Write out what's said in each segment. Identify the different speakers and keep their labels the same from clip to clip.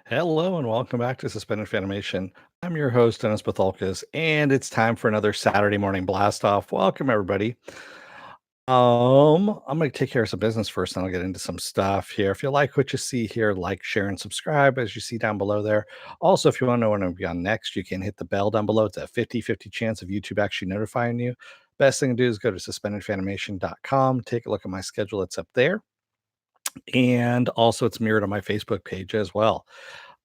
Speaker 1: Hello and welcome back to Suspended Fanimation. I'm your host, Dennis Bathalkas, and it's time for another Saturday morning blast off. Welcome, everybody. I'm going to take care of some business first, and I'll get into some stuff here. If you like what you see here, like, share, and subscribe as you see down below there. Also, if you want to know when I'll be on next, you can hit the bell down below. It's a 50-50 chance of YouTube actually notifying you. Best thing to do is go to suspendedfanimation.com, take a look at my schedule. It's up there. And also, it's mirrored on my Facebook page as well.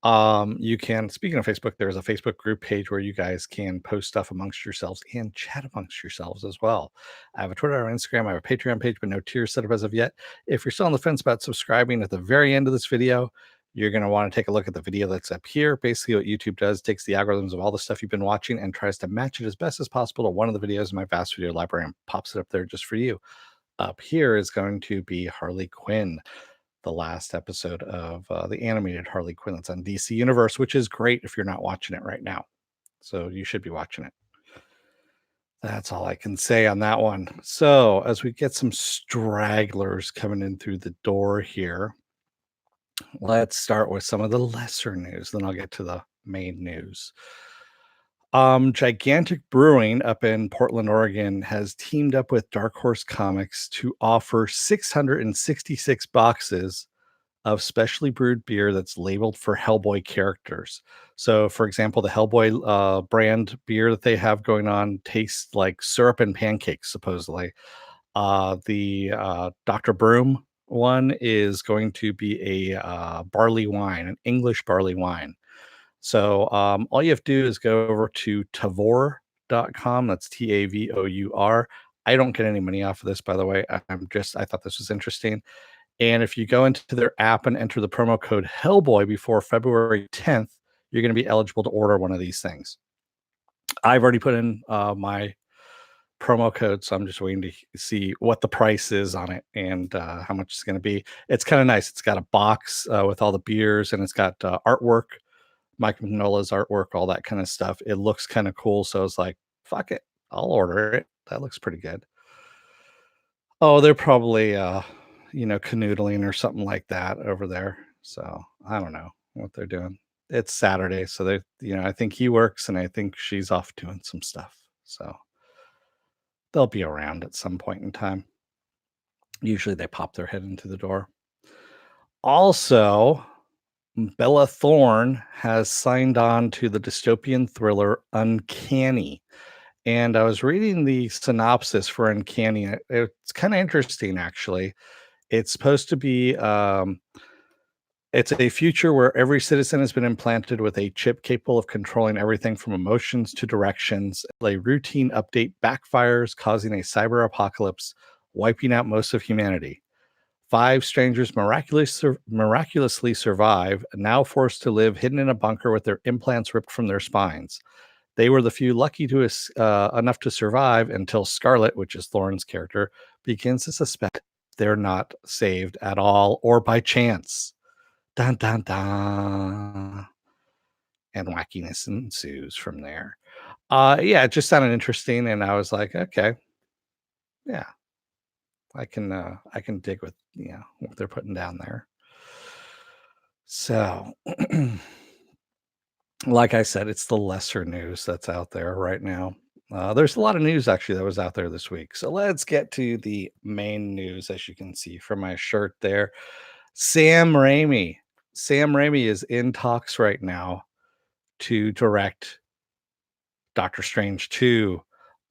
Speaker 1: You can, speaking of Facebook, there's a Facebook group page where you guys can post stuff amongst yourselves and chat amongst yourselves as well. I have a Twitter or Instagram, I have a Patreon page, but no tiers set up as of yet. If you're still on the fence about subscribing, at the very end of this video, you're going to want to take a look at the video that's up here. Basically, what YouTube does, takes the algorithms of all the stuff you've been watching and tries to match it as best as possible to one of the videos in my vast video library and pops it up there just for you. Up here is going to be Harley Quinn, the last episode of the animated Harley Quinn that's on DC Universe, which is great if you're not watching it right now. So you should be watching it. That's all I can say on that one. So as we get some stragglers coming in through the door here, let's start with some of the lesser news. Then I'll get to the main news. Gigantic Brewing up in Portland, Oregon has teamed up with Dark Horse Comics to offer 666 boxes of specially brewed beer that's labeled for Hellboy characters. So, for example, the Hellboy brand beer that they have going on tastes like syrup and pancakes, supposedly. The Dr. Broom one is going to be a barley wine, an English barley wine. So all you have to do is go over to tavour.com. That's Tavour. I don't get any money off of this, by the way. I thought this was interesting. And if you go into their app and enter the promo code Hellboy before February 10th, you're going to be eligible to order one of these things. I've already put in my promo code, so I'm just waiting to see what the price is on it and how much it's going to be. It's kind of nice. It's got a box with all the beers, and it's got artwork, Mike Mignola's artwork, all that kind of stuff. It looks kind of cool, so it's like, fuck it, I'll order it. That looks pretty good. Oh, they're probably canoodling or something like that over there. So I don't know what they're doing. It's Saturday, so I think he works and I think she's off doing some stuff. So they'll be around at some point in time. Usually they pop their head into the door. Also, Bella Thorne has signed on to the dystopian thriller Uncanny. And I was reading the synopsis for Uncanny. It's kind of interesting, actually. It's supposed to be it's a future where every citizen has been implanted with a chip capable of controlling everything from emotions to directions. A routine update backfires, causing a cyber apocalypse, wiping out most of humanity. 5 strangers miraculously survive, now forced to live hidden in a bunker with their implants ripped from their spines. They were the few lucky enough to survive until Scarlet, which is Thorne's character, begins to suspect they're not saved at all or by chance. Dun, dun, dun. And wackiness ensues from there. Yeah, it just sounded interesting, and I was like, okay, yeah, I can dig with what they're putting down there. So, like I said, it's the lesser news that's out there right now. There's a lot of news actually that was out there this week. So let's get to the main news, as you can see from my shirt there. Sam Raimi. Sam Raimi is in talks right now to direct Doctor Strange 2.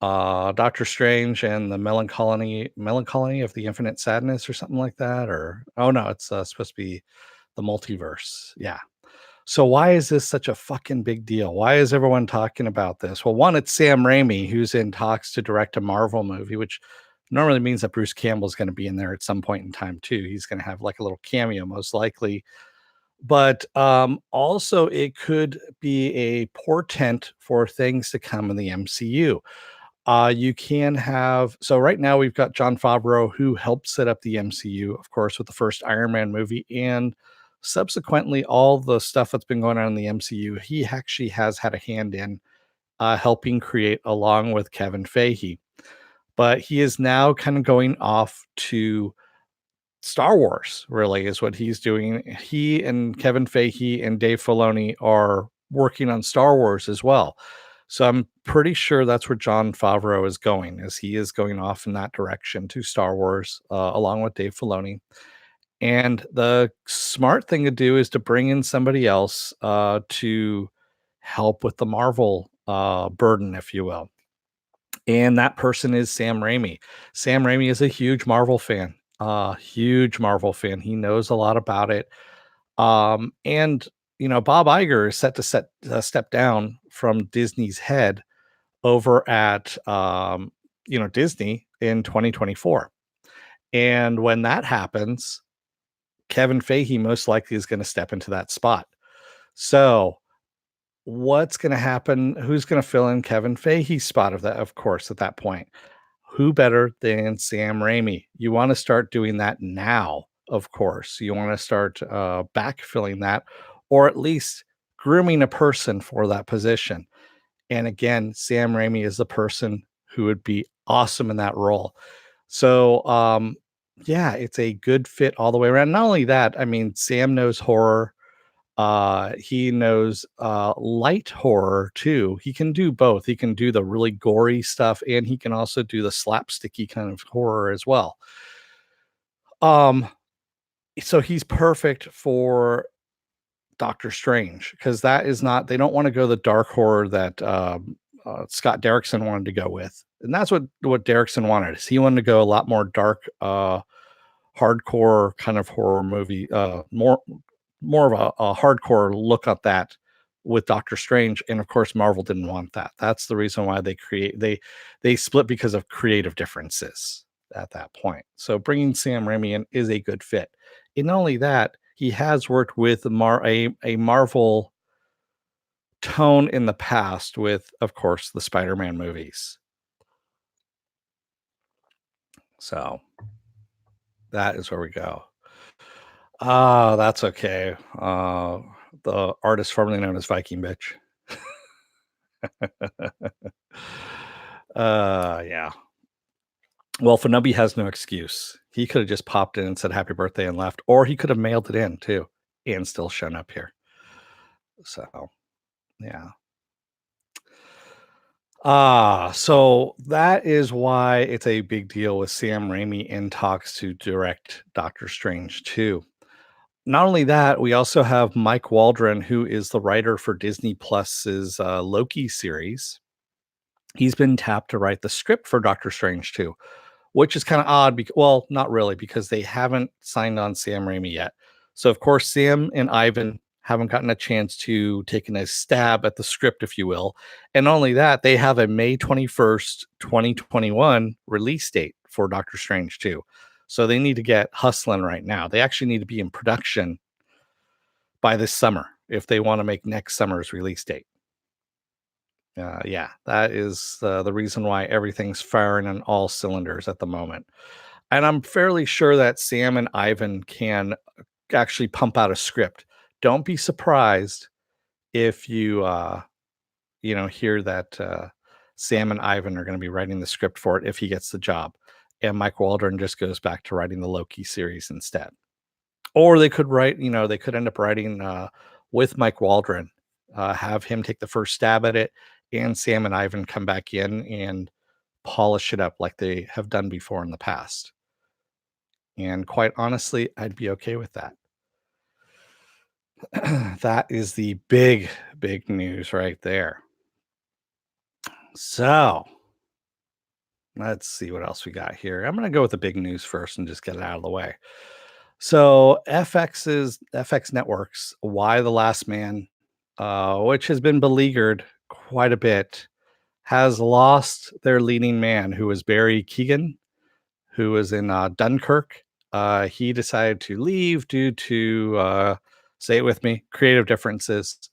Speaker 1: Doctor Strange and the melancholy of the infinite sadness or something like that. Or oh no, it's supposed to be the multiverse. Yeah. So why is this such a fucking big deal? Why is everyone talking about this? Well, one, it's Sam Raimi who's in talks to direct a Marvel movie, which normally means that Bruce Campbell's going to be in there at some point in time too. He's going to have like a little cameo, most likely. But also, it could be a portent for things to come in the MCU. You can have, so right now we've got Jon Favreau, who helped set up the MCU, of course, with the first Iron Man movie, and subsequently all the stuff that's been going on in the MCU. He actually has had a hand in helping create, along with Kevin Feige. But he is now kind of going off to Star Wars really is what he's doing. He and Kevin Feige and Dave Filoni are working on Star Wars as well. So I'm pretty sure that's where Jon Favreau is going, as he is going off in that direction to Star Wars, along with Dave Filoni. And the smart thing to do is to bring in somebody else to help with the Marvel burden, if you will. And that person is Sam Raimi. Sam Raimi is a huge Marvel fan. Huge Marvel fan. He knows a lot about it. And Bob Iger is set to step down from Disney's head over at Disney in 2024. And when that happens, Kevin Feige most likely is going to step into that spot. So what's going to happen? Who's going to fill in Kevin Feige's spot of course, at that point? Who better than Sam Raimi? You want to start doing that now, of course. You want to start backfilling that, or at least grooming a person for that position. And again, Sam Raimi is the person who would be awesome in that role. So, yeah, it's a good fit all the way around. Not only that, I mean, Sam knows horror. He knows light horror too. He can do both. He can do the really gory stuff, and he can also do the slapsticky kind of horror as well. Um, so he's perfect for Doctor Strange, because that is not, they don't want to go the dark horror that Scott Derrickson wanted to go with. And that's what Derrickson wanted. Is he wanted to go a lot more dark, hardcore kind of horror movie, more of a hardcore look at that with Doctor Strange. And of course, Marvel didn't want that. That's the reason why they split, because of creative differences at that point. So bringing Sam Raimi in is a good fit. And not only that, he has worked with a Marvel tone in the past with, of course, the Spider-Man movies. So that is where we go. That's okay. The artist formerly known as Viking Bitch. Yeah. Well, Fanobi has no excuse. He could have just popped in and said happy birthday and left, or he could have mailed it in too and still shown up here. So, yeah. So that is why it's a big deal with Sam Raimi in talks to direct Doctor Strange 2. Not only that, we also have Mike Waldron, who is the writer for Disney Plus's Loki series. He's been tapped to write the script for Doctor Strange 2, which is kind of odd. Well, not really, because they haven't signed on Sam Raimi yet. So, of course, Sam and Ivan haven't gotten a chance to take a stab at the script, if you will. And not only that, they have a May 21st, 2021 release date for Doctor Strange 2. So they need to get hustling right now. They actually need to be in production by this summer if they want to make next summer's release date. Yeah, that is the reason why everything's firing on all cylinders at the moment. And I'm fairly sure that Sam and Ivan can actually pump out a script. Don't be surprised if you hear that Sam and Ivan are going to be writing the script for it if he gets the job, and Mike Waldron just goes back to writing the Loki series instead. Or they could they could end up writing with Mike Waldron, have him take the first stab at it, and Sam and Ivan come back in and polish it up like they have done before in the past. And quite honestly, I'd be okay with that. That is the big news right there. So let's see what else we got here. I'm going to go with the big news first and just get it out of the way. So FX Networks, Y: The Last Man, which has been beleaguered quite a bit, has lost their leading man, who was Barry Keoghan, who was in Dunkirk. He decided to leave due to, say it with me, creative differences.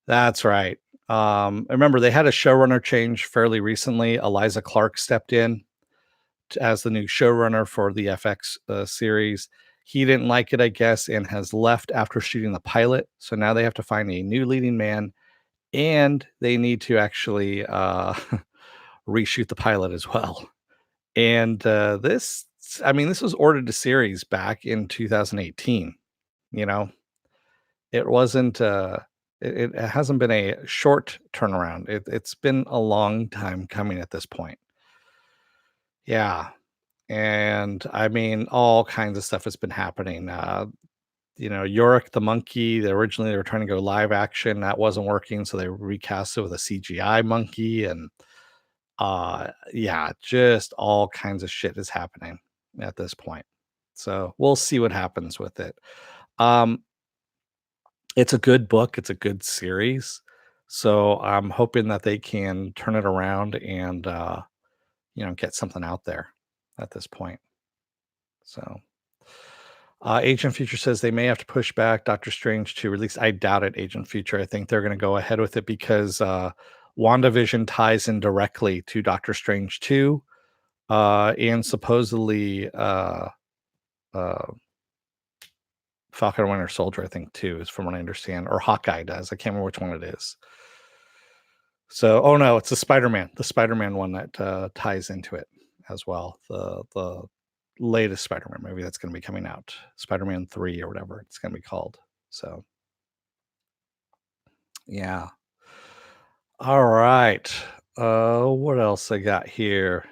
Speaker 1: That's right. Remember, they had a showrunner change fairly recently. Eliza Clark stepped in as the new showrunner for the FX series. He didn't like it, I guess, and has left after shooting the pilot. So now they have to find a new leading man, and they need to actually reshoot the pilot as well. And this I mean, this was ordered to series back in 2018. You know, it wasn't. It hasn't been a short turnaround. It's been a long time coming at this point. Yeah, and I mean, all kinds of stuff has been happening. Yorick the monkey. Originally they were trying to go live action. That wasn't working, so they recast it with a CGI monkey, and yeah, just all kinds of shit is happening at this point. So we'll see what happens with it. Um, it's a good book. It's a good series. So I'm hoping that they can turn it around and get something out there at this point. So Agent Future says they may have to push back Doctor Strange to release. I doubt it, Agent Future. I think they're going to go ahead with it because WandaVision ties in directly to Doctor Strange 2. And supposedly Falcon and Winter Soldier, I think, too, is from what I understand. Or Hawkeye does. I can't remember which one it is. So, oh no, it's the Spider-Man one that ties into it as well. The latest Spider-Man movie that's going to be coming out, Spider-Man 3 or whatever it's going to be called. So, yeah. All right. What else I got here?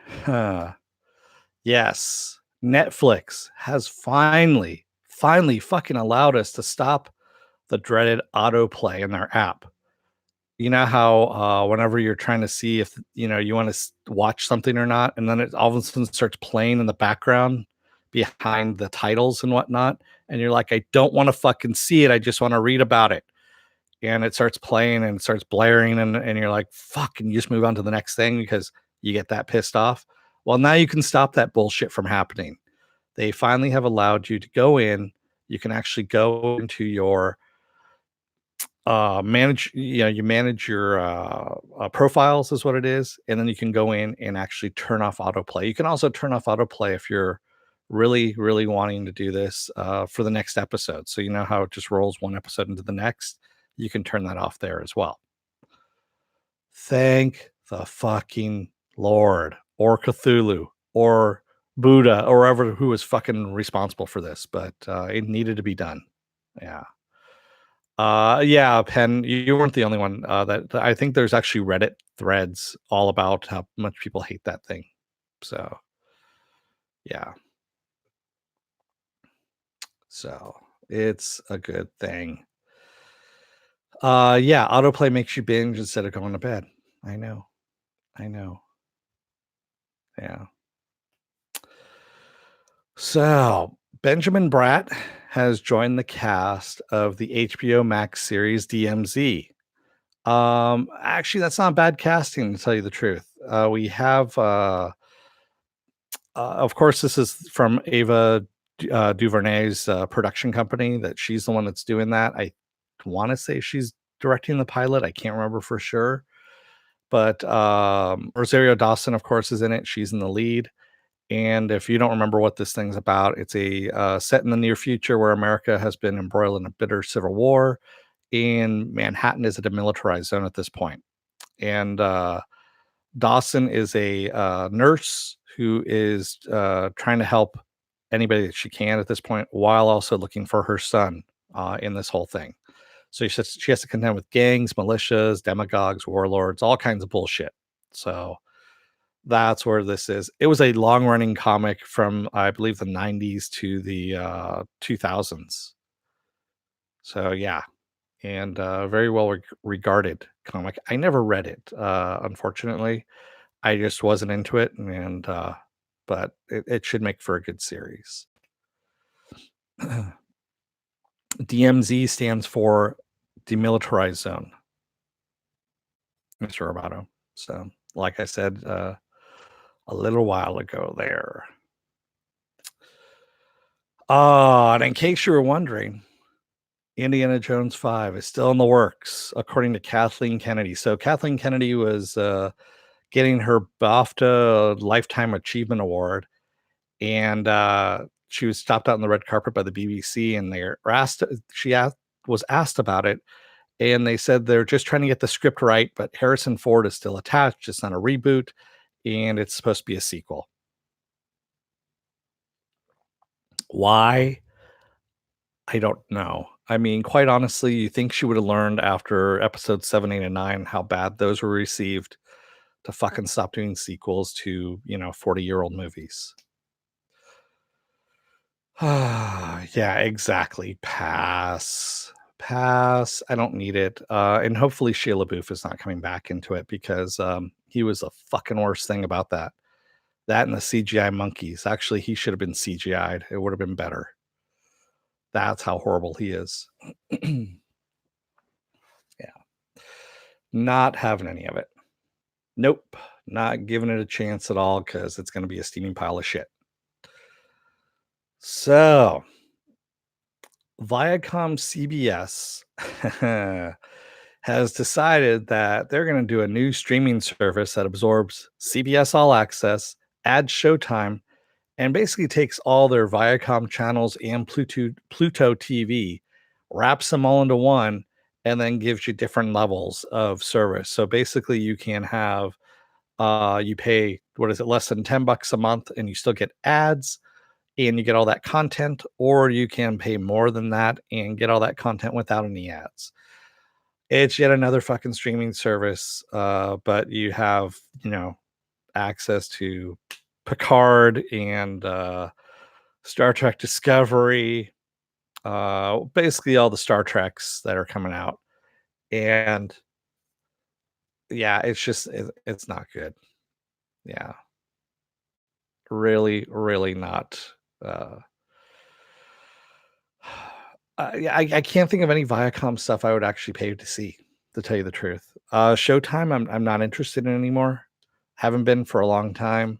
Speaker 1: Yes, Netflix has finally fucking allowed us to stop the dreaded autoplay in their app. You know how whenever you're trying to see if you want to watch something or not, and then it all of a sudden starts playing in the background behind the titles and whatnot, and you're like, I don't want to fucking see it. I just want to read about it. And it starts playing and it starts blaring, and you're like, fuck, and you just move on to the next thing because you get that pissed off. Well, now you can stop that bullshit from happening. They finally have allowed you to go in. You can actually go into your you manage your profiles is what it is, and then you can go in and actually turn off autoplay. You can also turn off autoplay if you're really wanting to do this for the next episode. So you know how it just rolls one episode into the next. You can turn that off there as well. Thank the fucking Lord, or Cthulhu, or Buddha, or whoever who was fucking responsible for this, but it needed to be done. Yeah. Yeah, Penn, you weren't the only one. That I think there's actually Reddit threads all about how much people hate that thing. So, yeah. So it's a good thing. Yeah, autoplay makes you binge instead of going to bed. I know. Yeah. So Benjamin Bratt has joined the cast of the HBO Max series DMZ. Actually, that's not bad casting, to tell you the truth. We have, of course, this is from Ava DuVernay's production company. That she's the one that's doing that. I want to say she's directing the pilot. I can't remember for sure, but Rosario Dawson, of course, is in it. She's in the lead. And if you don't remember what this thing's about, it's a set in the near future where America has been embroiled in a bitter civil war, and Manhattan is a demilitarized zone at this point. And Dawson is a nurse who is trying to help anybody that she can at this point, while also looking for her son in this whole thing. So she has to contend with gangs, militias, demagogues, warlords, all kinds of bullshit. So that's where this is. It was a long running comic from, I believe, the 90s to the 2000s. So, yeah. And very well regarded comic. I never read it, unfortunately. I just wasn't into it. And, but it should make for a good series. DMZ stands for Demilitarized Zone, Mr. Roboto. So, like I said, a little while ago there. And in case you were wondering, Indiana Jones 5 is still in the works, according to Kathleen Kennedy. So Kathleen Kennedy was getting her BAFTA Lifetime Achievement Award, and she was stopped out on the red carpet by the BBC, and was asked about it, and they said they're just trying to get the script right, but Harrison Ford is still attached. It's not a reboot, and it's supposed to be a sequel. Why? I don't know. I mean, quite honestly, you think she would have learned after episode 7, 8, and 9 how bad those were received to fucking stop doing sequels to, 40-year-old movies. Yeah, exactly. Pass. Pass. I don't need it. And hopefully Sheila Booth is not coming back into it because he was the fucking worst thing about that. That and the CGI monkeys. Actually, he should have been CGI'd. It would have been better. That's how horrible he is. Yeah. Not having any of it. Nope. Not giving it a chance at all because it's going to be a steaming pile of shit. So, Viacom CBS has decided that they're going to do a new streaming service that absorbs CBS All Access, adds Showtime, and basically takes all their Viacom channels and Pluto TV, wraps them all into one, and then gives you different levels of service. So basically, you can have you pay what is it, less than $10 a month, and you still get ads and you get all that content, or you can pay more than that and get all that content without any ads. It's yet another fucking streaming service, but you have, access to Picard and Star Trek Discovery, basically all the Star Treks that are coming out. And yeah, it's not good. Yeah, really, really not. Uh, yeah, I can't think of any Viacom stuff I would actually pay to see, to tell you the truth. Showtime, I'm not interested in anymore. Haven't been for a long time.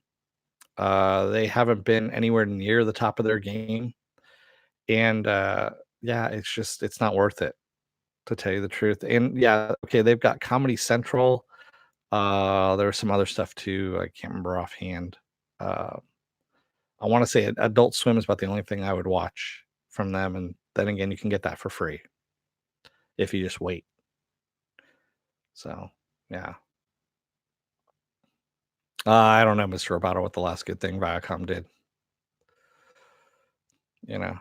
Speaker 1: They haven't been anywhere near the top of their game, and yeah, it's not worth it, to tell you the truth. And yeah, okay, they've got Comedy Central. There's some other stuff too. I can't remember offhand. Uh, I want to say Adult Swim is about the only thing I would watch from them, and then again, you can get that for free if you just wait. So, yeah. I don't know, Mr. Roboto, what the last good thing Viacom did. You know,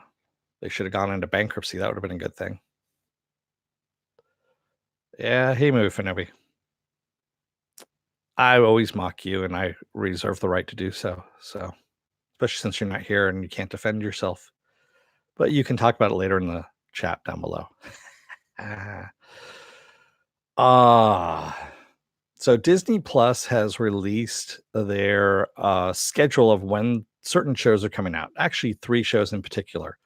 Speaker 1: they should have gone into bankruptcy. That would have been a good thing. Yeah, hey, movie Finobi. I always mock you, and I reserve the right to do so. So, especially since you're not here and you can't defend yourself. But you can talk about it later in the chat down below. Ah. So Disney Plus has released their schedule of when certain shows are coming out. Actually, 3 shows in particular.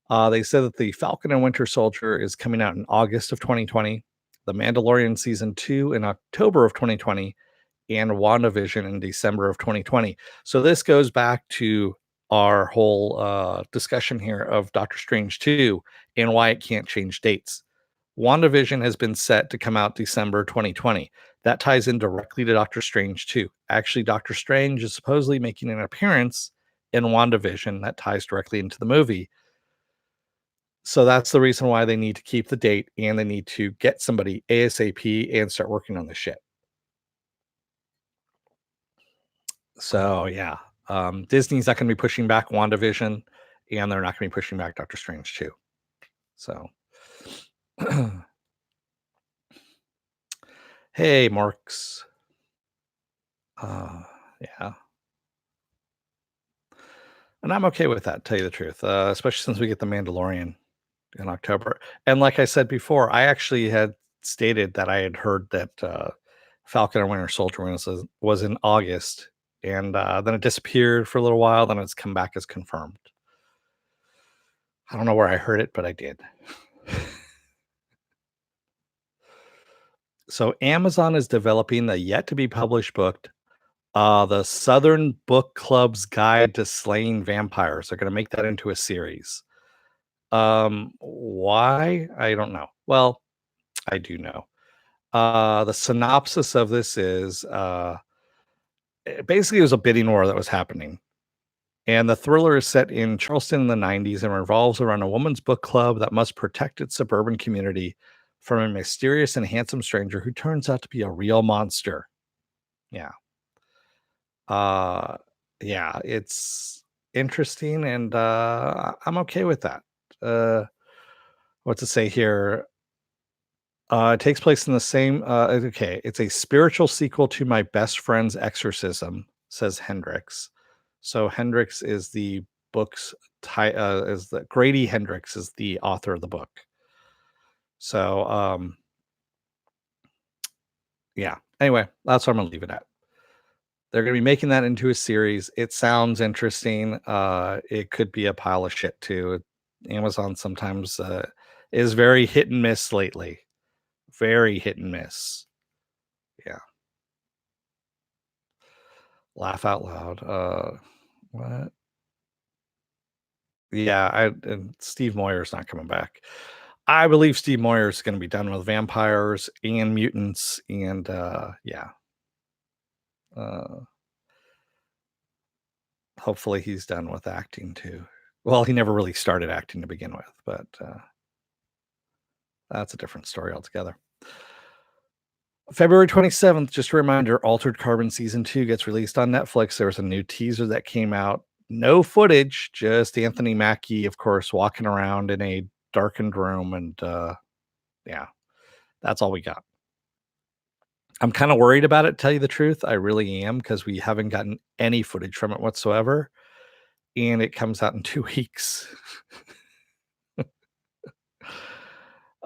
Speaker 1: They said that the Falcon and Winter Soldier is coming out in August of 2020, The Mandalorian season 2 in October of 2020, and WandaVision in December of 2020. So this goes back to our whole discussion here of Doctor Strange 2 and why it can't change dates. WandaVision has been set to come out December 2020. That ties in directly to Doctor Strange 2. Actually, Doctor Strange is supposedly making an appearance in WandaVision that ties directly into the movie. So that's the reason why they need to keep the date and they need to get somebody ASAP and start working on the shit. So yeah, Disney's not going to be pushing back WandaVision, and they're not going to be pushing back Doctor Strange 2. So, hey, Marks. Yeah. And I'm okay with that, to tell you the truth, especially since we get The Mandalorian in October. And like I said before, I actually had stated that I had heard that Falcon and Winter Soldier was in August, and then it disappeared for a little while. Then it's come back as confirmed. I don't know where I heard it, but I did. So Amazon is developing the yet to be published book, the Southern Book Club's Guide to Slaying Vampires. They're going to make that into a series. Why? I don't know. Well, I do know. The synopsis of this is basically it was a bidding war that was happening. And the thriller is set in Charleston in the 90s and revolves around a woman's book club that must protect its suburban community from a mysterious and handsome stranger who turns out to be a real monster. Yeah. Uh yeah, interesting, and I'm okay with that. Uh, what to say here? It takes place in the same. Okay, it's a spiritual sequel to My Best Friend's Exorcism, says Hendrix. So Hendrix is the book's is the Grady Hendrix is the author of the book. So yeah. Anyway, that's what I'm gonna leave it at. They're gonna be making that into a series. It sounds interesting. It could be a pile of shit too. Amazon sometimes is very hit and miss lately. Very hit and miss. Yeah. Laugh out loud. What? Yeah, and Steve Moyer's not coming back. I believe Steve Moyer is going to be done with vampires and mutants, and yeah, uh, hopefully he's done with acting too. Well, he never really started acting to begin with, but that's a different story altogether. February 27th, just a reminder, Altered Carbon Season 2 gets released on Netflix. There was a new teaser that came out. No footage, just Anthony Mackie, of course, walking around in a darkened room. And yeah, that's all we got. I'm kind of worried about it, to tell you the truth. I really am, because we haven't gotten any footage from it whatsoever. And it comes out in 2 weeks.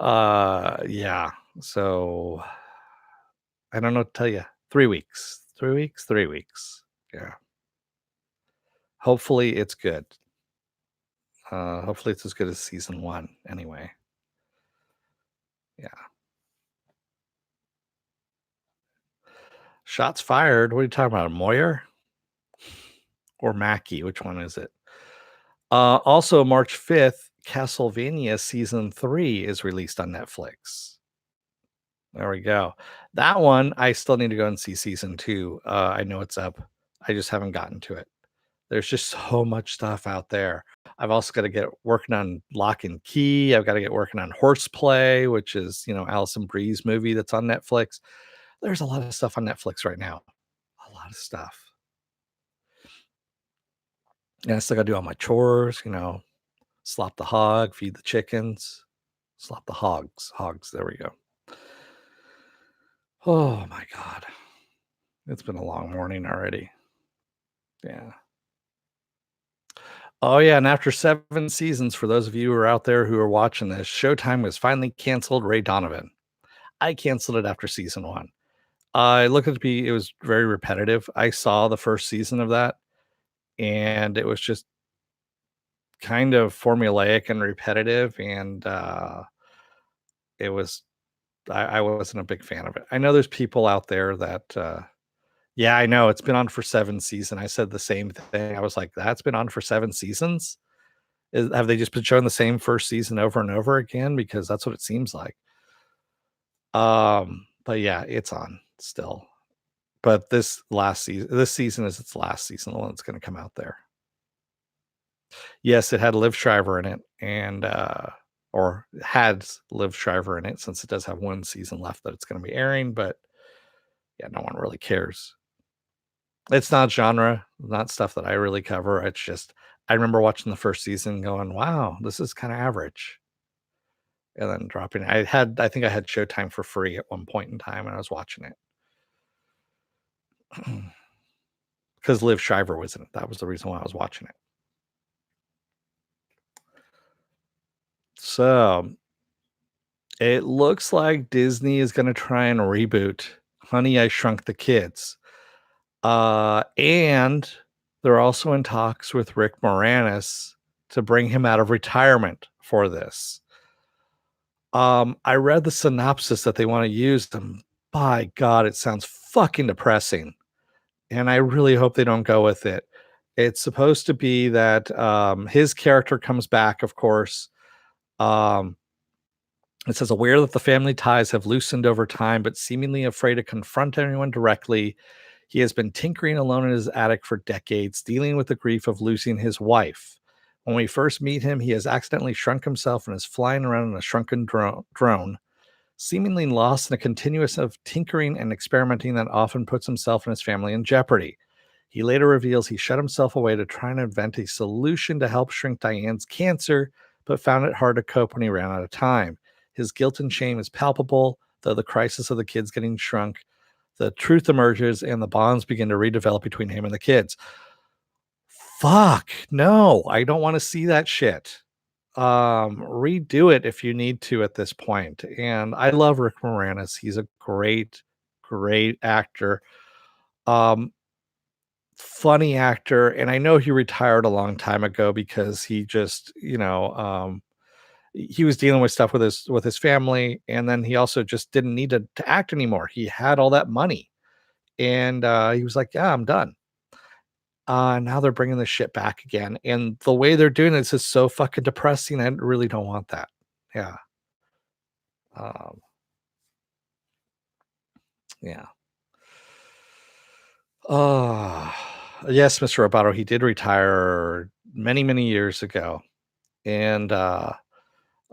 Speaker 1: Yeah. So I don't know what to tell you. 3 weeks. 3 weeks, 3 weeks. Yeah. Hopefully it's good. Hopefully it's as good as season 1 anyway. Yeah. Shots fired. What are you talking about? Moyer or Mackie? Which one is it? Also March 5th, Castlevania season 3 is released on Netflix. There we go. That one I still need to go and see season 2. I know it's up. I just haven't gotten to it. There's just so much stuff out there. I've also got to get working on Lock and Key. I've got to get working on Horseplay, which is, Alison Brie's movie that's on Netflix. There's a lot of stuff on Netflix right now. A lot of stuff. And I still got to do all my chores, slop the hog, feed the chickens, slop the hogs. Hogs. There we go. Oh my God. It's been a long morning already. Yeah. Oh, yeah, and after 7 seasons, for those of you who are out there who are watching this, Showtime has finally canceled Ray Donovan. I canceled it after season 1. I looked at it was very repetitive. I saw the first season of that, and it was just kind of formulaic and repetitive, and it was I wasn't a big fan of it. I know there's people out there that yeah, I know it's been on for 7 seasons. I said the same thing. I was like, "That's been on for 7 seasons?" Have they just been showing the same first season over and over again? Because that's what it seems like. But yeah, it's on still. But this season is its last season, the one that's gonna come out there. Yes, it had Liv Shriver in it, and or had Liv Shriver in it, since it does have 1 season left that it's gonna be airing, but yeah, no one really cares. It's not genre, not stuff that I really cover. It's just I remember watching the first season going, "Wow, this is kinda average." And then dropping I think I had Showtime for free at one point in time, and I was watching it. Because Liv Shriver was in it. That was the reason why I was watching it. So, it looks like Disney is gonna try and reboot Honey, I Shrunk the Kids. And they're also in talks with Rick Moranis to bring him out of retirement for this. I read the synopsis that they wanna use, and by God, it sounds fucking depressing. And I really hope they don't go with it. It's supposed to be that his character comes back, of course. Um, it says, aware that the family ties have loosened over time, but seemingly afraid to confront anyone directly, he has been tinkering alone in his attic for decades, dealing with the grief of losing his wife. When we first meet him, he has accidentally shrunk himself and is flying around in a shrunken drone, seemingly lost in a continuous of tinkering and experimenting that often puts himself and his family in jeopardy. He later reveals he shut himself away to try and invent a solution to help shrink Diane's cancer, but found it hard to cope when he ran out of time. His guilt and shame is palpable, though the crisis of the kids getting shrunk. The truth emerges and the bonds begin to redevelop between him and the kids. Fuck, no, I don't want to see that shit. Redo it if you need to at this point. And I love Rick Moranis. He's a great actor. Um, Funny actor, and I know he retired a long time ago because he just, he was dealing with stuff with his family, and then he also just didn't need to act anymore. He had all that money, and he was like, "Yeah, I'm done." Now they're bringing this shit back again, and the way they're doing this is so fucking depressing. I really don't want that. Yeah. Um, yeah. Oh, yes, Mr. Roboto, he did retire many years ago, and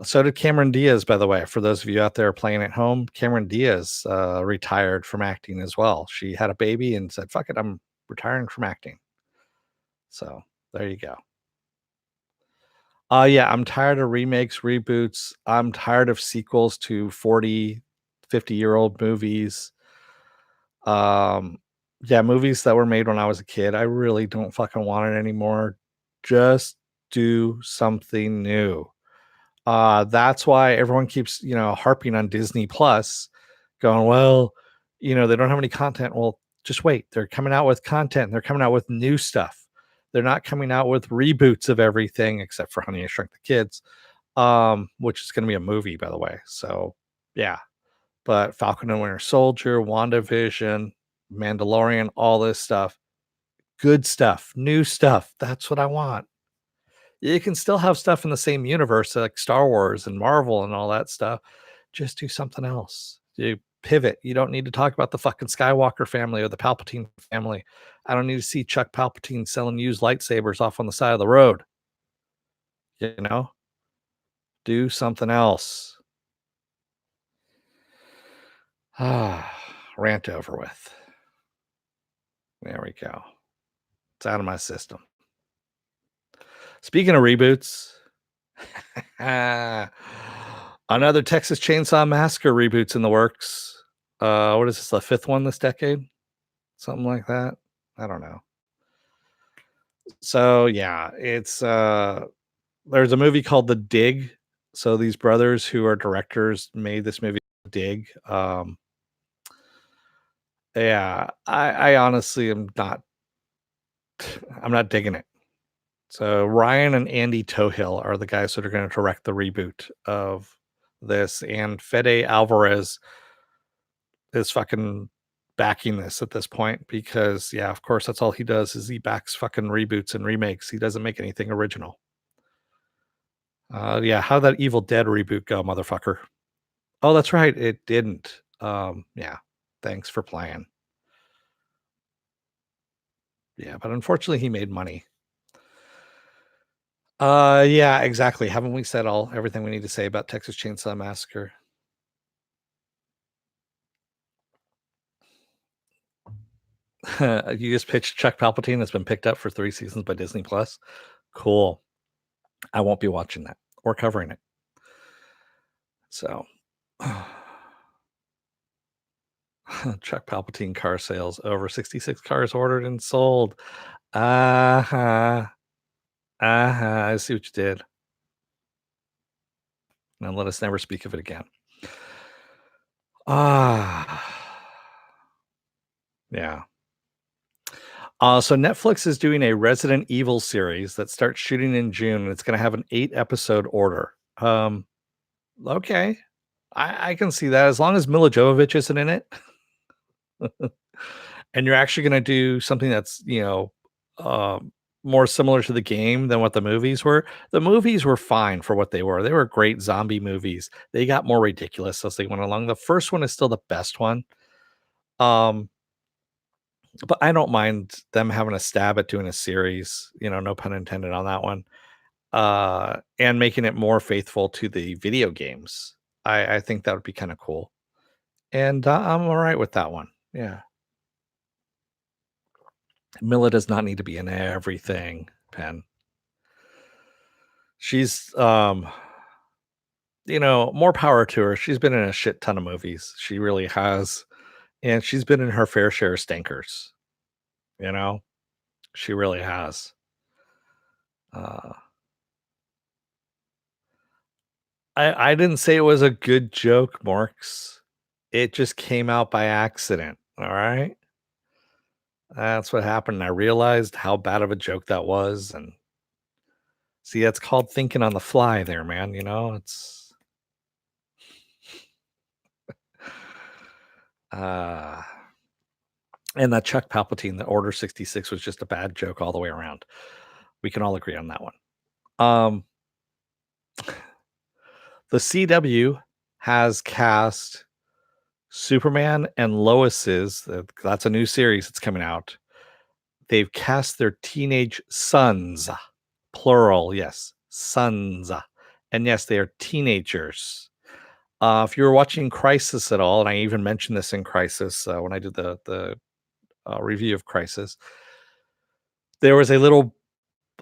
Speaker 1: so did Cameron Diaz, by the way. For those of you out there playing at home, Cameron Diaz retired from acting as well. She had a baby and said, "Fuck it, I'm retiring from acting." So there you go. Yeah, I'm tired of remakes, reboots. I'm tired of sequels to 40, 50-year-old movies. Um, yeah, movies that were made when I was a kid. I really don't fucking want it anymore. Just do something new. That's why everyone keeps, harping on Disney Plus, going, well, they don't have any content. Well, just wait. They're coming out with content. They're coming out with new stuff. They're not coming out with reboots of everything except for Honey, I Shrunk the Kids, which is going to be a movie, by the way. So, yeah. But Falcon and Winter Soldier, WandaVision, Mandalorian, all this stuff, good stuff, new stuff. That's what I want. You can still have stuff in the same universe like Star Wars and Marvel and all that stuff. Just do something else. You pivot. You don't need to talk about the fucking Skywalker family or the Palpatine family. I don't need to see Chuck Palpatine selling used lightsabers off on the side of the road. You know, do something else. Rant over with. There we go. It's out of my system. Speaking of reboots, another Texas Chainsaw Massacre reboot's in the works. What is this, the fifth one this decade? Something like that. I don't know. So yeah, it's there's a movie called The Dig. So these brothers who are directors made this movie Dig. Yeah, I honestly am not I'm not digging it. So Ryan and Andy Tohill are the guys that are going to direct the reboot of this, and Fede Alvarez is fucking backing this at this point because, yeah, of course, that's all he does is he backs fucking reboots and remakes. He doesn't make anything original. Yeah, how'd that Evil Dead reboot go, motherfucker? Oh, that's right, it didn't. Yeah, thanks for playing. Yeah, but unfortunately, he made money. Yeah, exactly. Haven't we said everything we need to say about Texas Chainsaw Massacre? You just pitched Chuck Palpatine that's been picked up for 3 seasons by Disney Plus. Cool. I won't be watching that or covering it. So, Chuck Palpatine car sales over 66 cars ordered and sold. Uh-huh. I see what you did. Now let us never speak of it again. Yeah. So Netflix is doing a Resident Evil series that starts shooting in June, and it's going to have an 8-episode order. Okay, I can see that as long as Mila Jovovich isn't in it, and you're actually going to do something that's more similar to the game than what the movies were. The movies were fine for what they were. They were great zombie movies. They got more ridiculous as they went along. The first one is still the best one. But I don't mind them having a stab at doing a series, no pun intended on that one, and making it more faithful to the video games. I think that would be kind of cool. And I'm all right with that one. Yeah. Mila does not need to be in everything, Pen. She's, more power to her. She's been in a shit ton of movies. She really has. And she's been in her fair share of stinkers, you know? She really has. Uh, I didn't say it was a good joke, Marks. It just came out by accident, all right? That's what happened. I realized how bad of a joke that was, and see, that's called thinking on the fly there, man, It's uh and that Chuck Palpatine, the Order 66 was just a bad joke all the way around. We can all agree on that one. Um the CW has cast Superman and Lois's that's a new series that's coming out. They've cast their teenage sons, plural, yes, sons. And yes, they are teenagers. If you were watching Crisis at all, and I even mentioned this in Crisis when I did the review of Crisis, there was a little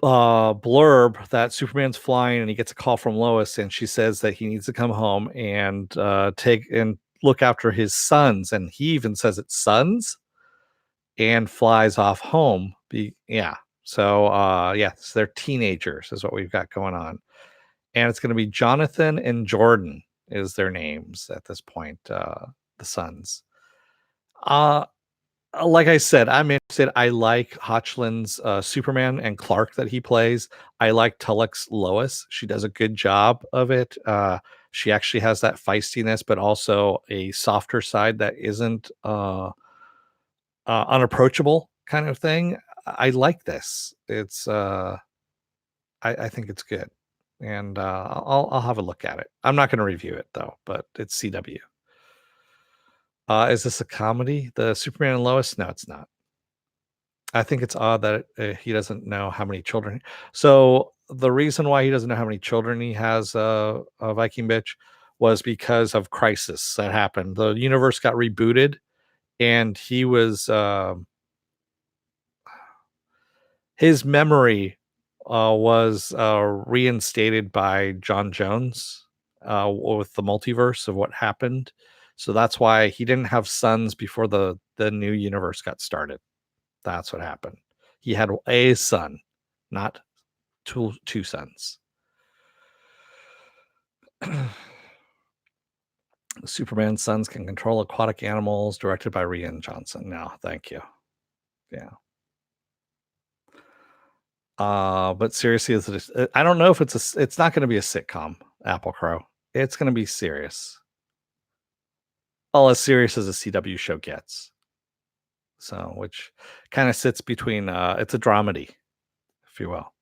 Speaker 1: blurb that Superman's flying and he gets a call from Lois, and she says that he needs to come home and take and look after his sons, and he even says it's sons, and flies off home. Yeah. So yes, they're teenagers is what we've got going on. And it's going to be Jonathan and Jordan is their names at this point, the sons. Uh like I said, I'm interested. I like Hochland's Superman and Clark that he plays. I like Tulloch's Lois. She does a good job of it. She actually has that feistiness, but also a softer side that isn't unapproachable kind of thing. I like this. It's I think it's good, and I'll have a look at it. I'm not going to review it though, but it's CW. Is this a comedy? The Superman and Lois? No, it's not. I think it's odd that he doesn't know how many children. So the reason why he doesn't know how many children he has, a Viking bitch, was because of Crisis that happened. The universe got rebooted, and he was his memory was reinstated by John Jones with the multiverse of what happened. So that's why he didn't have sons before the new universe got started. That's what happened. He had a son, not two sons. Superman's sons can control aquatic animals, directed by Rian Johnson. No, thank you. Yeah. But seriously, I don't know if it's not going to be a sitcom, Apple Crow. It's going to be serious. All as serious as a CW show gets. So, which kind of sits between, it's a dramedy, if you will.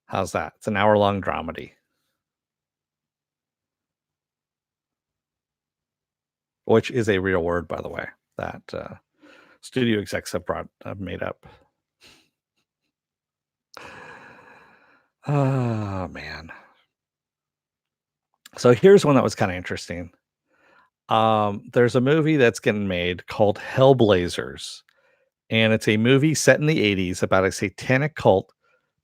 Speaker 1: How's that? It's an hour-long dramedy. Which is a real word, by the way, that studio execs have made up. Oh, man. So here's one that was kind of interesting. There's a movie that's getting made called Hellblazers, and it's a movie set in the 80s about a satanic cult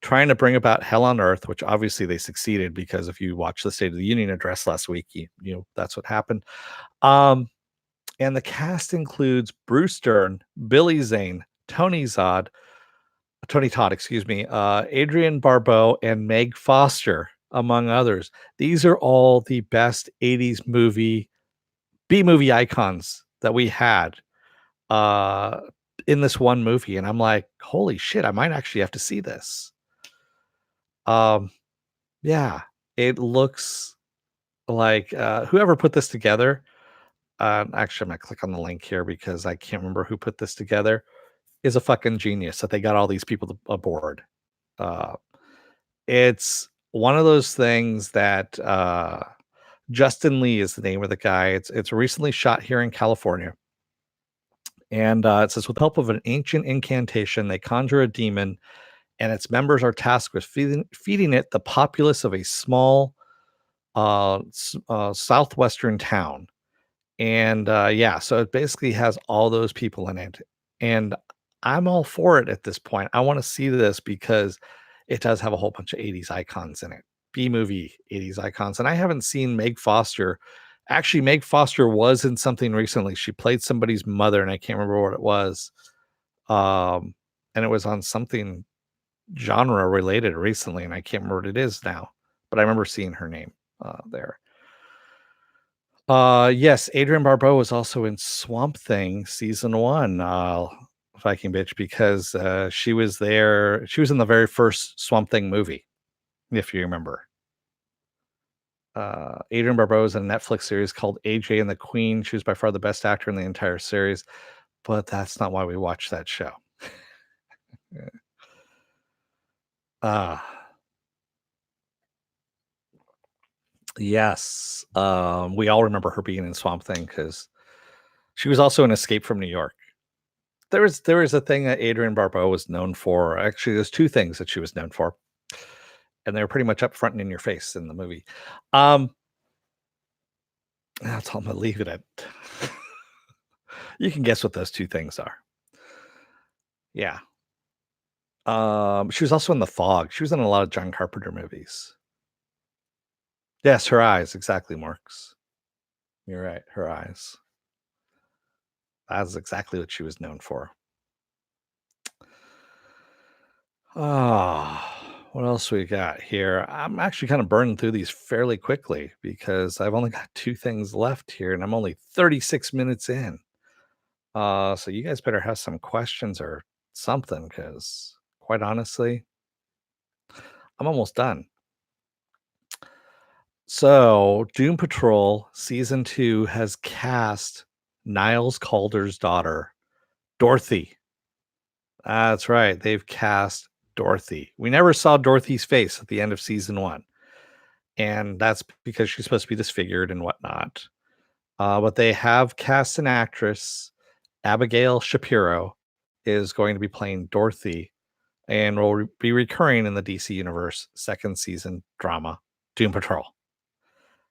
Speaker 1: trying to bring about hell on earth, which obviously they succeeded, because if you watch the State of the Union address last week, you know that's what happened. And the cast includes Bruce Dern, Billy Zane, Tony Todd, excuse me, Adrian Barbeau, and Meg Foster, among others. These are all the best 80s B-movie icons that we had uh, in this one movie. And I'm like, holy shit, I might actually have to see this. Yeah, it looks like whoever put this together. Actually, I'm gonna click on the link here because I can't remember who put this together. Is a fucking genius that they got all these people aboard. Uh, it's one of those things that Justin Lee is the name of the guy. It's recently shot here in California, and it says with the help of an ancient incantation, they conjure a demon, and its members are tasked with feeding it the populace of a small southwestern town. And yeah, so it basically has all those people in it, and I'm all for it at this point. I wanna see this because it does have a whole bunch of '80s icons in it. B-movie '80s icons, and I haven't seen Meg Foster. Actually, Meg Foster was in something recently. She played somebody's mother, and I can't remember what it was. Um, and it was on something genre related recently, and I can't remember what it is now, but I remember seeing her name, there. Yes, Adrienne Barbeau was also in Swamp Thing season 1, Viking bitch, because, she was there she was in the very first Swamp Thing movie, if you remember. Adrienne Barbeau is in a Netflix series called AJ and the Queen. She was by far the best actor in the entire series, but that's not why we watched that show. Yeah. Ah, yes, we all remember her being in Swamp Thing because she was also in Escape from New York. There was a thing that Adrienne Barbeau was known for. Actually, there's 2 things that she was known for, and they were pretty much up front and in your face in the movie. Um, that's all I'm gonna leave it at. You can guess what those 2 things are. Yeah. She was also in The Fog. She was in a lot of John Carpenter movies. Yes, her eyes, exactly, Marks. You're right, her eyes. That's exactly what she was known for. What else we got here? I'm actually kind of burning through these fairly quickly because I've only got 2 things left here and I'm only 36 minutes in. So you guys better have some questions or something because quite honestly, I'm almost done. So, Doom Patrol season 2 has cast Niles Calder's daughter, Dorothy. That's right. They've cast Dorothy. We never saw Dorothy's face at the end of season 1, and that's because she's supposed to be disfigured and whatnot. But they have cast an actress, Abigail Shapiro, is going to be playing Dorothy and will be recurring in the DC Universe second season drama, Doom Patrol.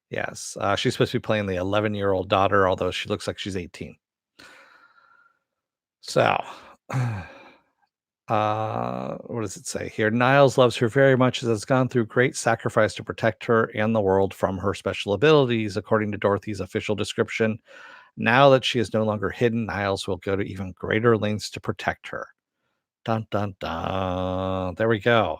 Speaker 1: Yes, she's supposed to be playing the 11-year-old daughter, although she looks like she's 18. So, what does it say here? Niles loves her very much as has gone through great sacrifice to protect her and the world from her special abilities, according to Dorothy's official description. Now that she is no longer hidden, Niles will go to even greater lengths to protect her. Dun dun dun. There we go.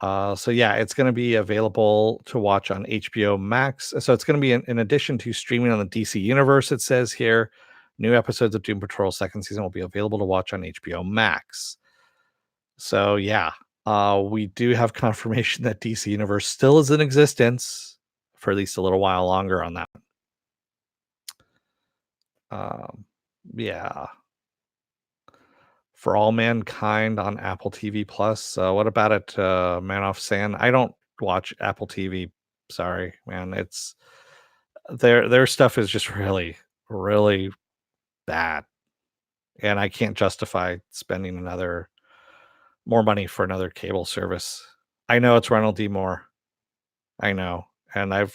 Speaker 1: So yeah, it's going to be available to watch on HBO Max. So it's going to be in addition to streaming on the DC Universe. It says here, new episodes of Doom Patrol second season will be available to watch on HBO Max. So yeah, we do have confirmation that DC Universe still is in existence for at least a little while longer on that. Um, yeah, for All Mankind on Apple TV Plus. What about it, Man Off Sand? I don't watch Apple TV. Sorry, man. It's their stuff is just really, really bad, and I can't justify spending another more money for another cable service. I know it's Ronald D. Moore. I know, and I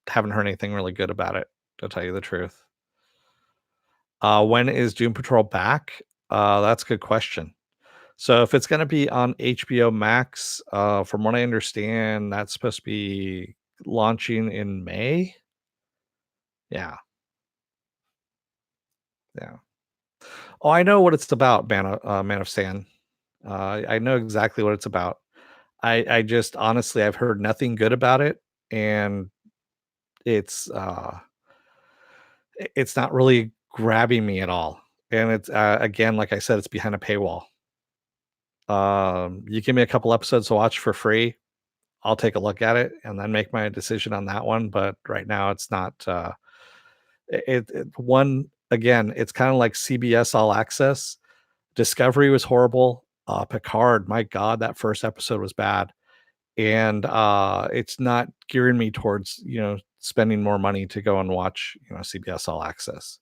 Speaker 1: haven't heard anything really good about it, to tell you the truth. When is Doom Patrol back? That's a good question. So if it's gonna be on HBO Max, from what I understand, that's supposed to be launching in May? Yeah, yeah. Oh, I know what it's about, Man of Sand. I know exactly what it's about. I just honestly, I've heard nothing good about it, and it's, it's not really grabbing me at all. And it's, again, like I said, it's behind a paywall. You give me a couple episodes to watch for free, I'll take a look at it and then make my decision on that one. But right now, it's not. One again. It's kind of like CBS All Access. Discovery was horrible. Picard, my God, that first episode was bad, and it's not gearing me towards spending more money to go and watch CBS All Access.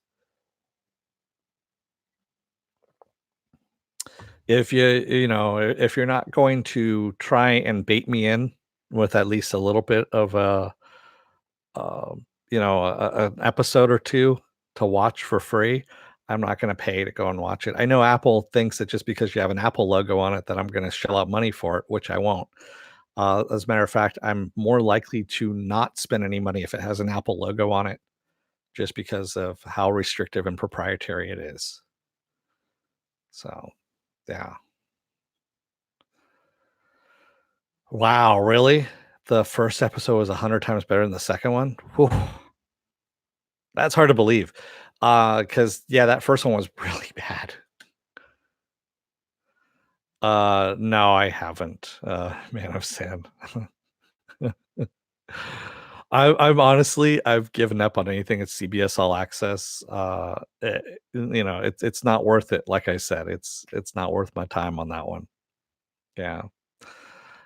Speaker 1: If if you're not going to try and bait me in with at least a little bit of a an episode or two to watch for free, I'm not gonna pay to go and watch it. I know Apple thinks that just because you have an Apple logo on it that I'm gonna shell out money for it, which I won't. As a matter of fact, I'm more likely to not spend any money if it has an Apple logo on it, just because of how restrictive and proprietary it is. So, yeah. Wow, really? The first episode was 100 times better than the second one? Whew, that's hard to believe. Because yeah, that first one was really bad. No, I haven't, Man of Sand. I'm honestly I've given up on anything at CBS All Access. It's not worth it, like I said, it's not worth my time on that one. Yeah.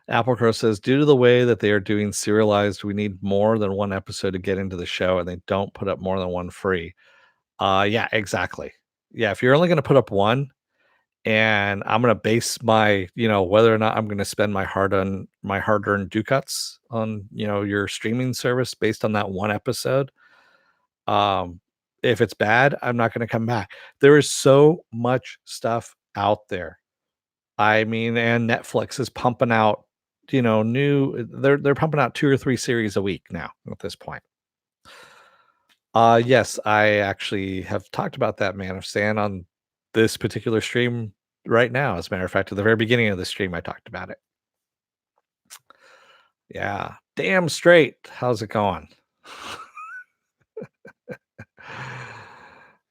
Speaker 1: Applecrow says, "Due to the way that they are doing serialized, we need more than one episode to get into the show, and they don't put up more than one free." Yeah, exactly. Yeah, if you're only gonna put up one, and I'm gonna base whether or not I'm gonna spend my hard-earned ducats on, your streaming service based on that one episode. Um, if it's bad, I'm not gonna come back. There is so much stuff out there. I mean, and Netflix is pumping out, new they're pumping out 2 or 3 series a week now at this point. Yes, I actually have talked about that Man of Stan on this particular stream right now. As a matter of fact, at the very beginning of the stream, I talked about it. Yeah. Damn straight. How's it going?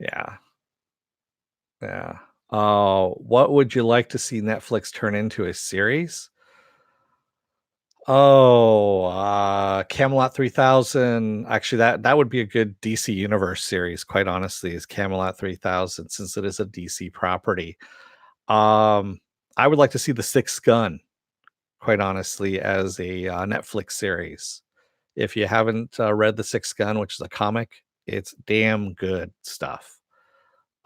Speaker 1: Yeah. Yeah. What would you like to see Netflix turn into a series? Oh, Camelot 3000. Actually, that would be a good DC Universe series, quite honestly, is Camelot 3000, since it is a DC property. Um, I would like to see The Sixth Gun, quite honestly, as a Netflix series. If you haven't read The Sixth Gun, which is a comic, it's damn good stuff.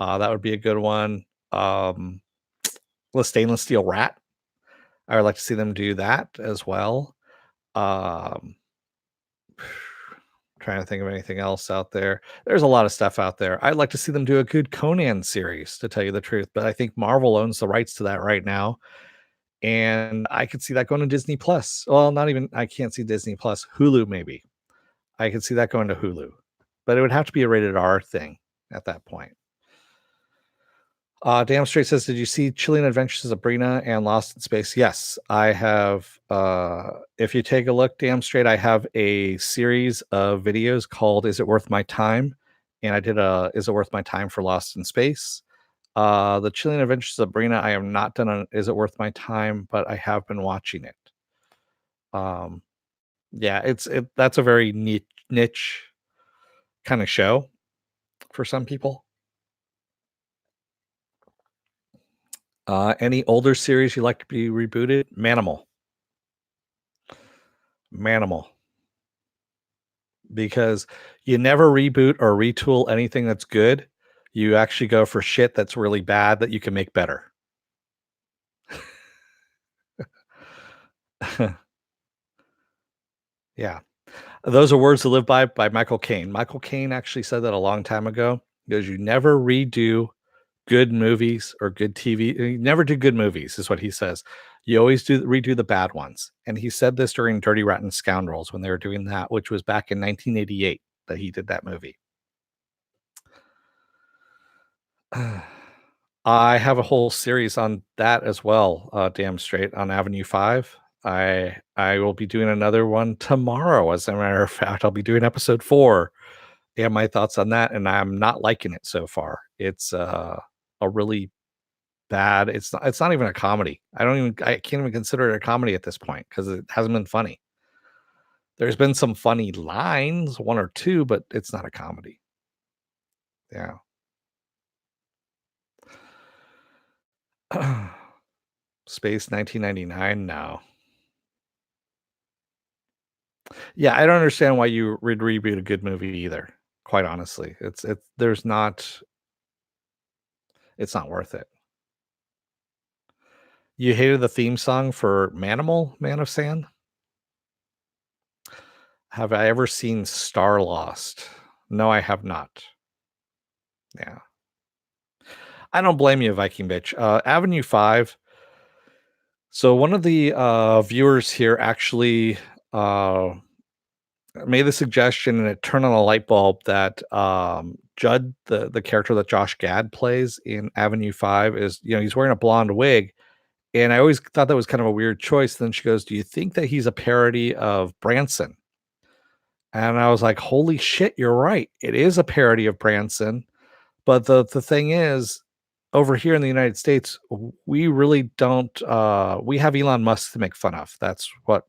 Speaker 1: That would be a good one. Um, The Stainless Steel Rat. I would like to see them do that as well. Um, Trying to think of anything else out there. There's a lot of stuff out there. I'd like to see them do a good Conan series, to tell you the truth, but I think Marvel owns the rights to that right now, and I could see that going to Disney Plus. Well, not even I can't see Disney Plus, Hulu maybe. I could see that going to Hulu, but it would have to be a rated R thing at that point. Damn Straight says, "Did you see Chilling Adventures of Sabrina and Lost in Space?" Yes, I have. If you take a look, Damn Straight, I have a series of videos called "Is It Worth My Time?" and I did a "Is It Worth My Time" for Lost in Space. The Chilling Adventures of Sabrina, I have not done an "Is It Worth My Time?" but I have been watching it. Um, yeah, that's a very niche kind of show for some people. Any older series you like to be rebooted? Manimal. Manimal. Because you never reboot or retool anything that's good. You actually go for shit that's really bad that you can make better. Yeah. Those are words to live by Michael Caine. Michael Caine actually said that a long time ago. He goes, "You never redo good movies or good TV. You never do good movies," is what he says. "You always redo the bad ones." And he said this during Dirty Rotten Scoundrels when they were doing that, which was back in 1988 that he did that movie. I have a whole series on that as well, Damn Straight, on Avenue 5. I will be doing another one tomorrow, as a matter of fact. I'll be doing episode 4 and my thoughts on that, and I'm not liking it so far. It's, a really bad it's not even a comedy. I can't even consider it a comedy at this point because it hasn't been funny. There's been some funny lines, 1 or 2, but it's not a comedy. Yeah. Space 1999? No. Yeah, I don't understand why you would reboot a good movie either, quite honestly. It's not worth it. You hated the theme song for Manimal, Man of Sand? Have I ever seen Star Lost? No, I have not. Yeah. I don't blame you, Viking bitch. Avenue 5. So one of the viewers here actually uh, made the suggestion, and it turned on a light bulb that Judd, the character that Josh Gad plays in Avenue 5, is, he's wearing a blonde wig. And I always thought that was kind of a weird choice. Then she goes, "Do you think that he's a parody of Branson?" And I was like, "Holy shit, you're right. It is a parody of Branson." But the thing is, over here in the United States, we really don't. We have Elon Musk to make fun of. That's what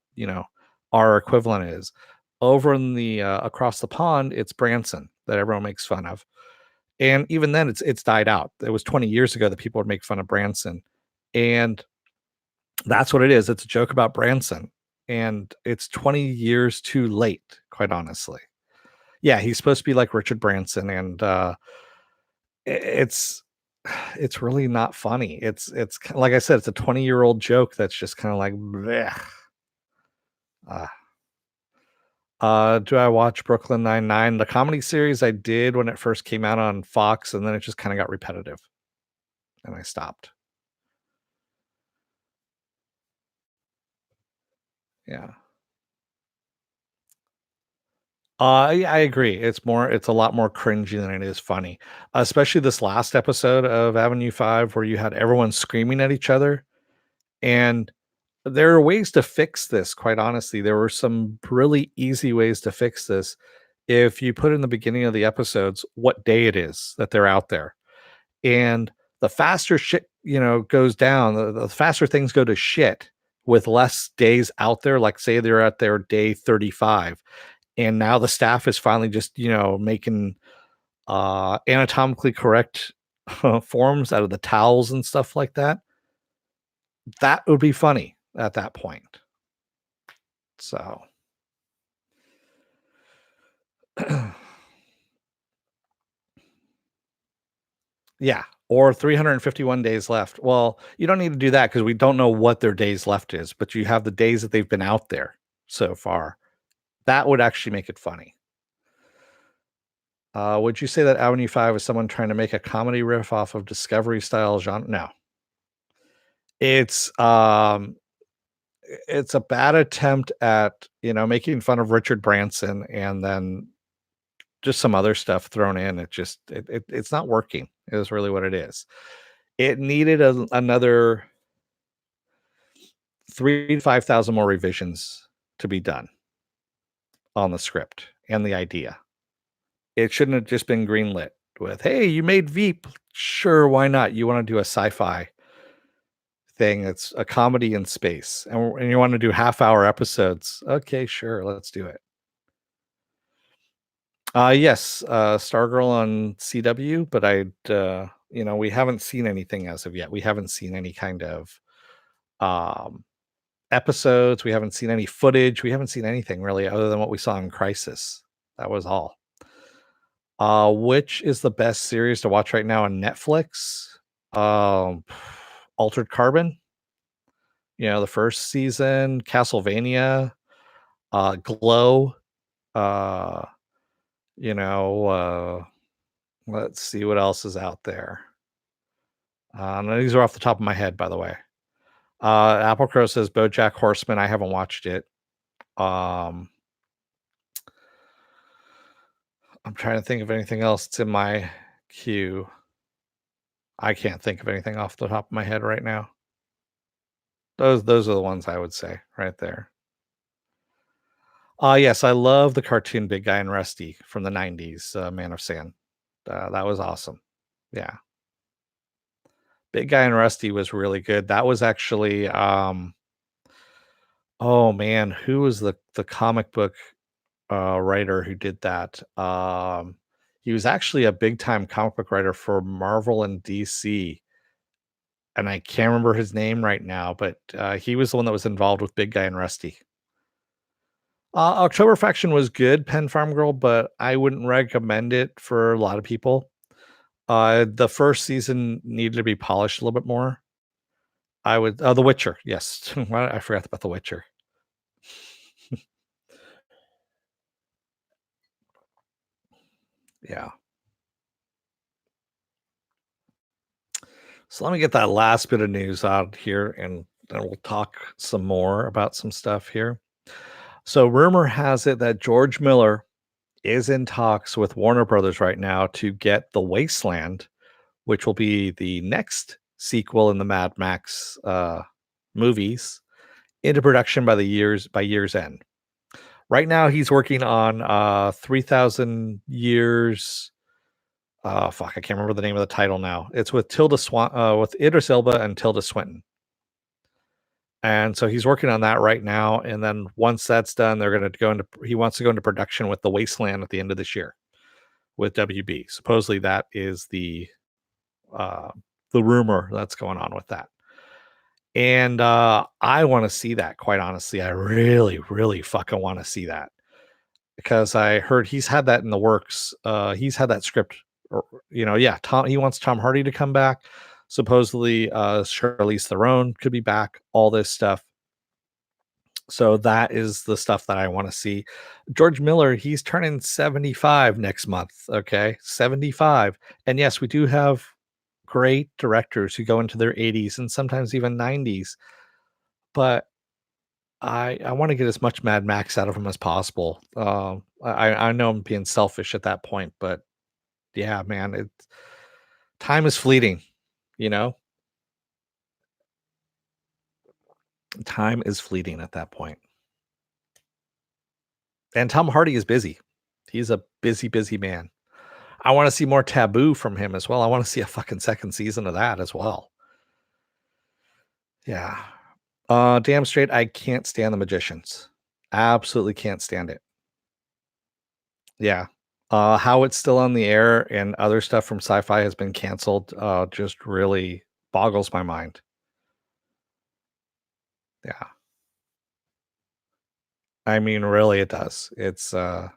Speaker 1: our equivalent is. Over in the across the pond, it's Branson that everyone makes fun of. And even then, it's died out. It was 20 years ago that people would make fun of Branson, and that's what it is. It's a joke about Branson, and it's 20 years too late, quite honestly. Yeah, he's supposed to be like Richard Branson, and it's it's really not funny. Like I said, it's a 20-year-old joke that's just kind of like bleh. Uh, do I watch Brooklyn Nine-Nine? The comedy series I did when it first came out on Fox, and then it just kind of got repetitive, and I stopped. Yeah. I agree. It's a lot more cringy than it is funny. Especially this last episode of Avenue 5 where you had everyone screaming at each other. And there are ways to fix this, quite honestly. There were some really easy ways to fix this. If you put in the beginning of the episodes what day it is that they're out there. And the faster shit, goes down, the faster things go to shit with less days out there. Like say they're at their day 35, and now the staff is finally just making anatomically correct forms out of the towels and stuff like that. That would be funny at that point. So yeah, or 351 days left. Well, you don't need to do that because we don't know what their days left is, but you have the days that they've been out there so far. That would actually make it funny. Would you say that Avenue 5 is someone trying to make a comedy riff off of Discovery style genre? No. It's it's a bad attempt at, making fun of Richard Branson, and then just some other stuff thrown in. It's not working. Is really what it is. It needed another 3 to 5,000 more revisions to be done on the script and the idea. It shouldn't have just been greenlit with, "Hey, you made Veep. Sure, why not? You want to do a sci-fi thing. It's a comedy in space, and you want to do half-hour episodes. Okay, sure, let's do it." Yes, Stargirl on CW, but we haven't seen anything as of yet. We haven't seen any kind of um, episodes. We haven't seen any footage. We haven't seen anything really other than what we saw in Crisis. That was all. Which is the best series to watch right now on Netflix? Um, Altered Carbon. The first season, Castlevania, Glow. Uh, you know, let's see what else is out there. These are off the top of my head, by the way. Apple Crow says BoJack Horseman. I haven't watched it. Um, I'm trying to think of anything else that's in my queue. I can't think of anything off the top of my head right now. Those are the ones I would say right there. Yes, I love the cartoon Big Guy and Rusty from the 90s, Man of Sand. That was awesome. Yeah. Big Guy and Rusty was really good. That was actually oh man, who was the comic book writer who did that? He was actually a big time comic book writer for Marvel and DC, and I can't remember his name right now, but he was the one that was involved with Big Guy and Rusty. October Faction was good, Pen Farm Girl, but I wouldn't recommend it for a lot of people. The first season needed to be polished a little bit more. I would The Witcher, yes. I forgot about The Witcher. Yeah. So let me get that last bit of news out here and then we'll talk some more about some stuff here. So rumor has it that George Miller is in talks with Warner Brothers right now to get The Wasteland, which will be the next sequel in the Mad Max movies, into production by year's end. Right now, he's working on 3,000 Years. Fuck, I can't remember the name of the title now. It's with with Idris Elba and Tilda Swinton. And so he's working on that right now. And then once that's done, they're going to go into. He wants to go into production with The Wasteland at the end of this year with WB. Supposedly, that is uh, the rumor that's going on with that. And I want to see that. Quite honestly, I really, really fucking want to see that because I heard he's had that in the works. He's had that script, yeah. He wants Tom Hardy to come back. Supposedly, Charlize Theron could be back. All this stuff. So that is the stuff that I want to see. George Miller, he's turning 75 next month. Okay, 75, and yes, we do have great directors who go into their 80s and sometimes even 90s, but I want to get as much Mad Max out of him as possible. I know I'm being selfish at that point, but yeah, man, time is fleeting, you know? Time is fleeting at that point. And Tom Hardy is busy. He's a busy, busy man. I want to see more Taboo from him as well. I want to see a fucking second season of that as well. Yeah. Damn straight, I can't stand The Magicians. Absolutely can't stand it. Yeah. How it's still on the air and other stuff from Sci-Fi has been canceled, just really boggles my mind. Yeah. I mean, really, it does. It's, how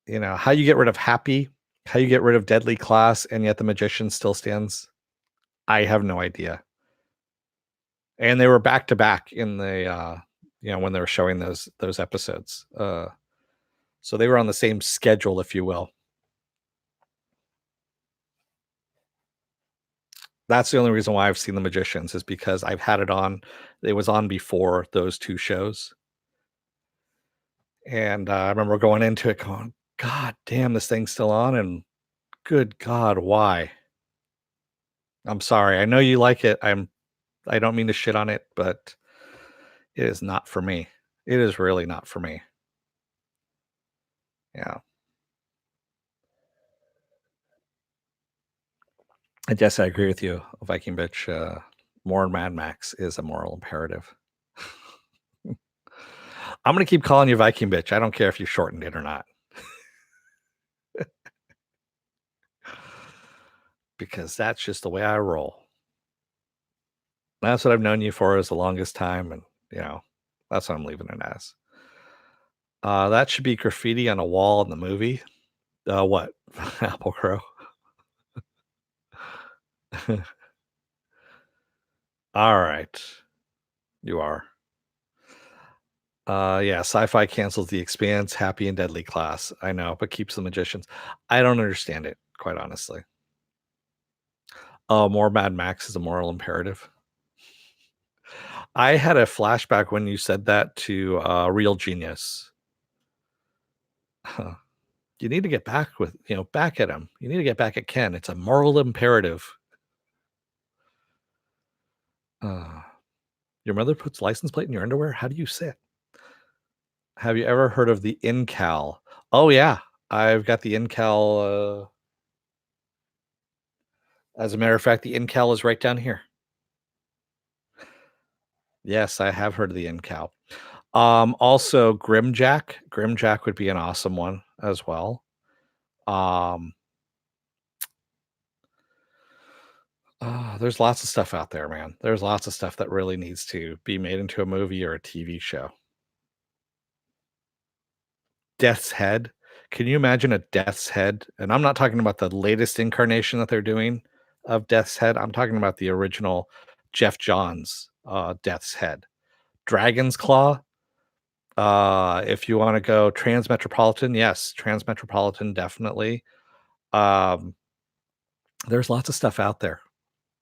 Speaker 1: you get rid of Happy, how you get rid of Deadly Class, and yet The Magician still stands. I have no idea. And they were back to back in the, when they were showing those episodes. So they were on the same schedule, if you will. That's the only reason why I've seen The Magicians is because I've had it on. It was on before those 2 shows. And, I remember going into it going, "God damn, this thing's still on, and good God, why?" I'm sorry. I know you like it. I don't mean to shit on it, but it is not for me. It is really not for me. Yeah. I guess I agree with you, Viking Bitch. More Mad Max is a moral imperative. I'm gonna keep calling you Viking Bitch. I don't care if you shortened it or not. Because that's just the way I roll. That's what I've known you for as the longest time, and, that's what I'm leaving it as. That should be graffiti on a wall in the movie. What? Apple Crow? Alright. You are. Yeah, Sci-Fi cancels The Expanse, Happy and Deadly Class. I know, but keeps The Magicians. I don't understand it, quite honestly. More Mad Max is a moral imperative. I had a flashback when you said that to, Real Genius. Huh. You need to get back at him. You need to get back at Ken. It's a moral imperative. Uh, your mother puts license plate in your underwear? How do you sit? Have you ever heard of the InCal? Oh, yeah. I've got the InCal, as a matter of fact, the InCal is right down here. Yes, I have heard of the InCal. Also Grimjack. Grimjack would be an awesome one as well. Um there's lots of stuff out there, man. There's lots of stuff that really needs to be made into a movie or a TV show. Death's Head. Can you imagine a Death's Head? And I'm not talking about the latest incarnation that they're doing of Death's Head. I'm talking about the original Jeff Johns Death's Head. Dragon's Claw. If you want to go Transmetropolitan, yes, Transmetropolitan definitely. Um, there's lots of stuff out there.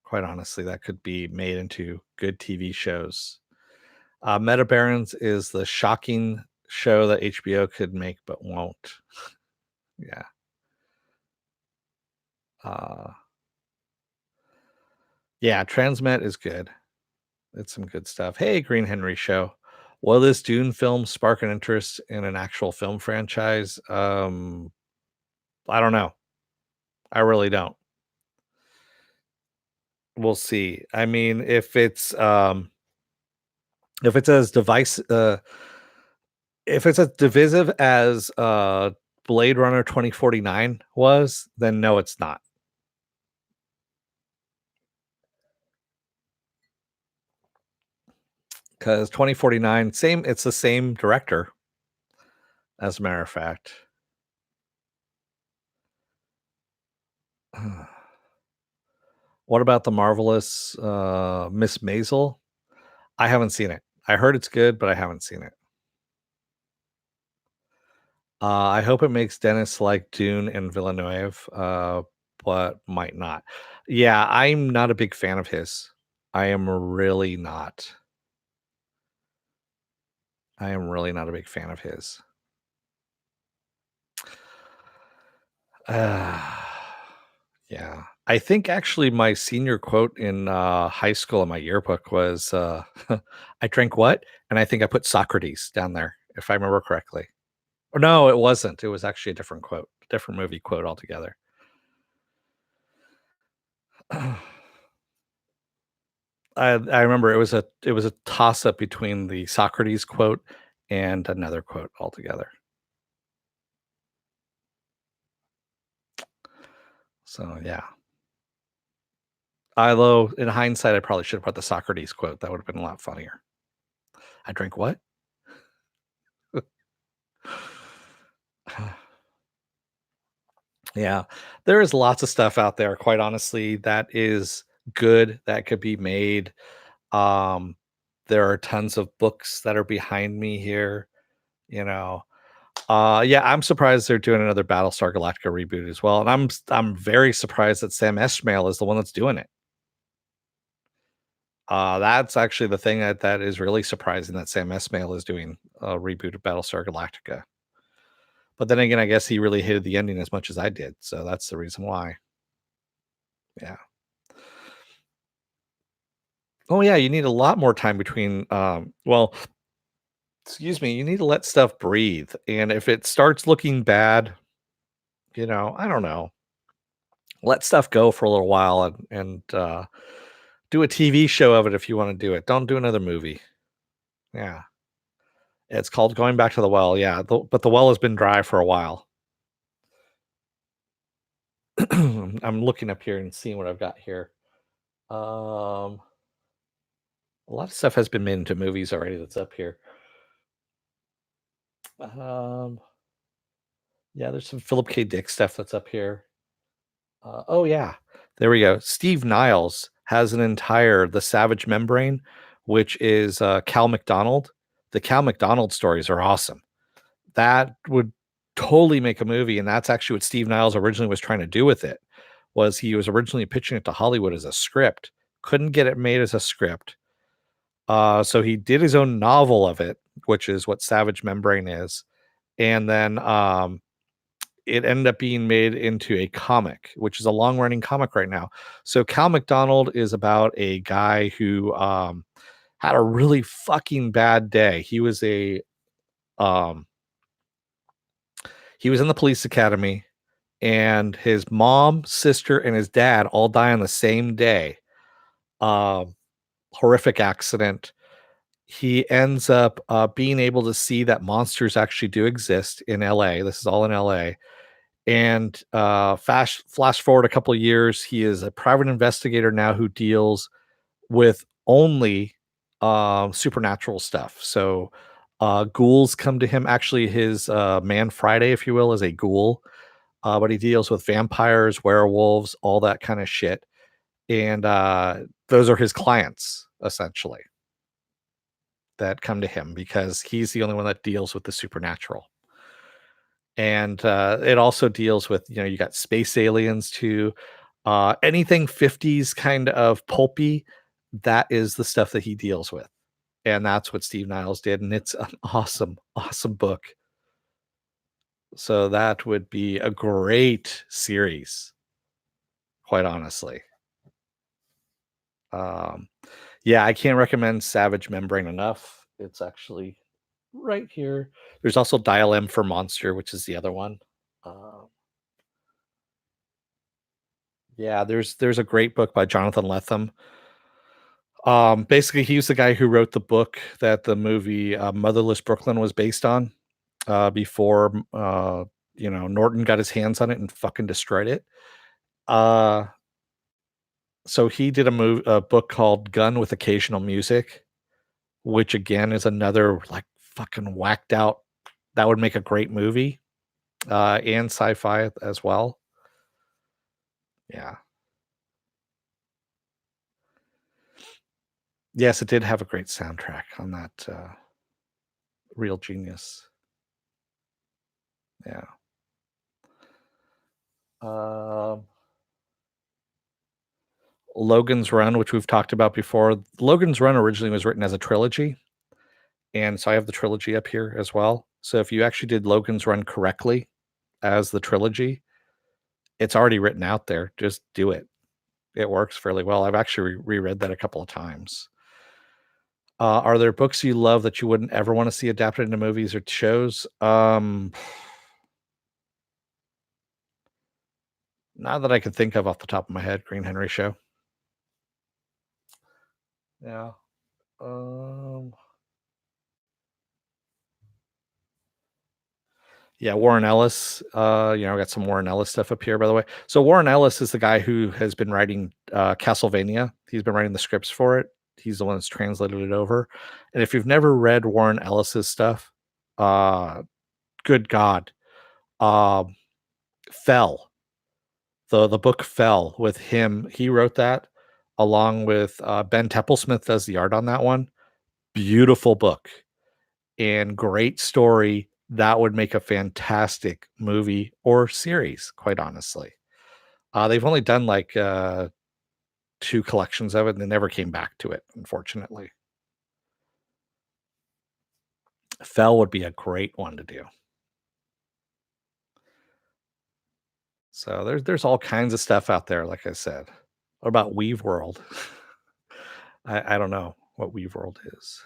Speaker 1: Quite honestly, that could be made into good TV shows. Meta Barons is the shocking show that HBO could make but won't. Yeah. Uh, yeah, Transmet is good. It's some good stuff. Hey, Green Henry Show. Will this Dune film spark an interest in an actual film franchise? I don't know. I really don't. We'll see. I mean, if it's as if it's as divisive as Blade Runner 2049 was, then no, it's not. Because 2049, it's the same director, as a matter of fact. What about the marvelous Miss Maisel? I haven't seen it. I heard it's good, but I haven't seen it. I hope it makes Dennis like Dune and Villeneuve, but might not. Yeah, I'm not a big fan of his. I am really not. I am really not a big fan of his. Yeah. I think actually my senior quote in high school in my yearbook was I drank what? And I think I put Socrates down there, if I remember correctly. Or no, it wasn't. It was actually a different quote, different movie quote altogether. I remember it was a toss up between the Socrates quote and another quote altogether. So yeah. Although in hindsight, I probably should have put the Socrates quote. That would have been a lot funnier. I drank what? Yeah. There is lots of stuff out there, quite honestly, that is good that could be made. Um, there are tons of books that are behind me here, you know. Yeah, I'm surprised they're doing another Battlestar Galactica reboot as well. And I'm very surprised that Sam Esmail is the one that's doing it. That's actually the thing that is really surprising, that Sam Esmail is doing a reboot of Battlestar Galactica. But then again, I guess he really hated the ending as much as I did, so that's the reason why. Yeah. Oh yeah, you need a lot more time between. Well, excuse me. You need to let stuff breathe, and if it starts looking bad, I don't know. Let stuff go for a little while and do a TV show of it if you want to do it. Don't do another movie. Yeah, it's called Going Back to the Well. Yeah, but the well has been dry for a while. I'm looking up here and seeing what I've got here. A lot of stuff has been made into movies already that's up here. Um, yeah, there's some Philip K. Dick stuff that's up here. Oh yeah, there we go. Steve Niles has an entire The Savage Membrane, which is Cal McDonald. The Cal McDonald stories are awesome. That would totally make a movie, and that's actually what Steve Niles originally was trying to do with it. Was he was originally pitching it to Hollywood as a script, couldn't get it made as a script. So he did his own novel of it, which is what Savage Membrane is, and then it ended up being made into a comic, which is a long running comic right now. So Cal McDonald is about a guy who had a really fucking bad day. Um, he was in the police academy, and his mom, sister, and his dad all die on the same day. Horrific accident. He ends up being able to see that monsters actually do exist in LA. This is all in LA. And flash forward a couple of years, he is a private investigator now who deals with only supernatural stuff. So ghouls come to him. Actually, his Man Friday, if you will, is a ghoul, but he deals with vampires, werewolves, all that kind of shit. And those are his clients, essentially, that come to him because he's the only one that deals with the supernatural. And it also deals with, you got space aliens too. Anything 50s kind of pulpy, that is the stuff that he deals with. And that's what Steve Niles did, and it's an awesome, awesome book. So that would be a great series, quite honestly. Um, yeah, I can't recommend Savage Membrane enough. It's actually right here. There's also Dial M for Monster, which is the other one. Uh, yeah, there's a great book by Jonathan Lethem. Basically, he's the guy who wrote the book that the movie Motherless Brooklyn was based on. Before Norton got his hands on it and fucking destroyed it. Uh, so he did a book called Gun with Occasional Music, which again is another like fucking whacked out. That would make a great movie, and sci-fi as well. Yeah. Yes, it did have a great soundtrack on that. Real genius. Yeah. Um, Logan's Run, which we've talked about before. Logan's Run originally was written as a trilogy, and so I have the trilogy up here as well. So if you actually did Logan's Run correctly as the trilogy, it's already written out there. Just do it. It works fairly well. I've actually reread that a couple of times. Are there books you love that you wouldn't ever want to see adapted into movies or shows? Not that I can think of off the top of my head. Green Henry Show. Yeah. Um, yeah, Warren Ellis. I got some Warren Ellis stuff up here, by the way. So Warren Ellis is the guy who has been writing Castlevania. He's been writing the scripts for it. He's the one that's translated it over. And if you've never read Warren Ellis's stuff, uh, good God, um, Fell. The book Fell with him. He wrote that along with Ben Templesmith does the art on that one. Beautiful book and great story. That would make a fantastic movie or series, quite honestly. They've only done like two collections of it and they never came back to it, unfortunately. Fell would be a great one to do. So there's all kinds of stuff out there, like I said. What about Weave World? I don't know what Weave World is.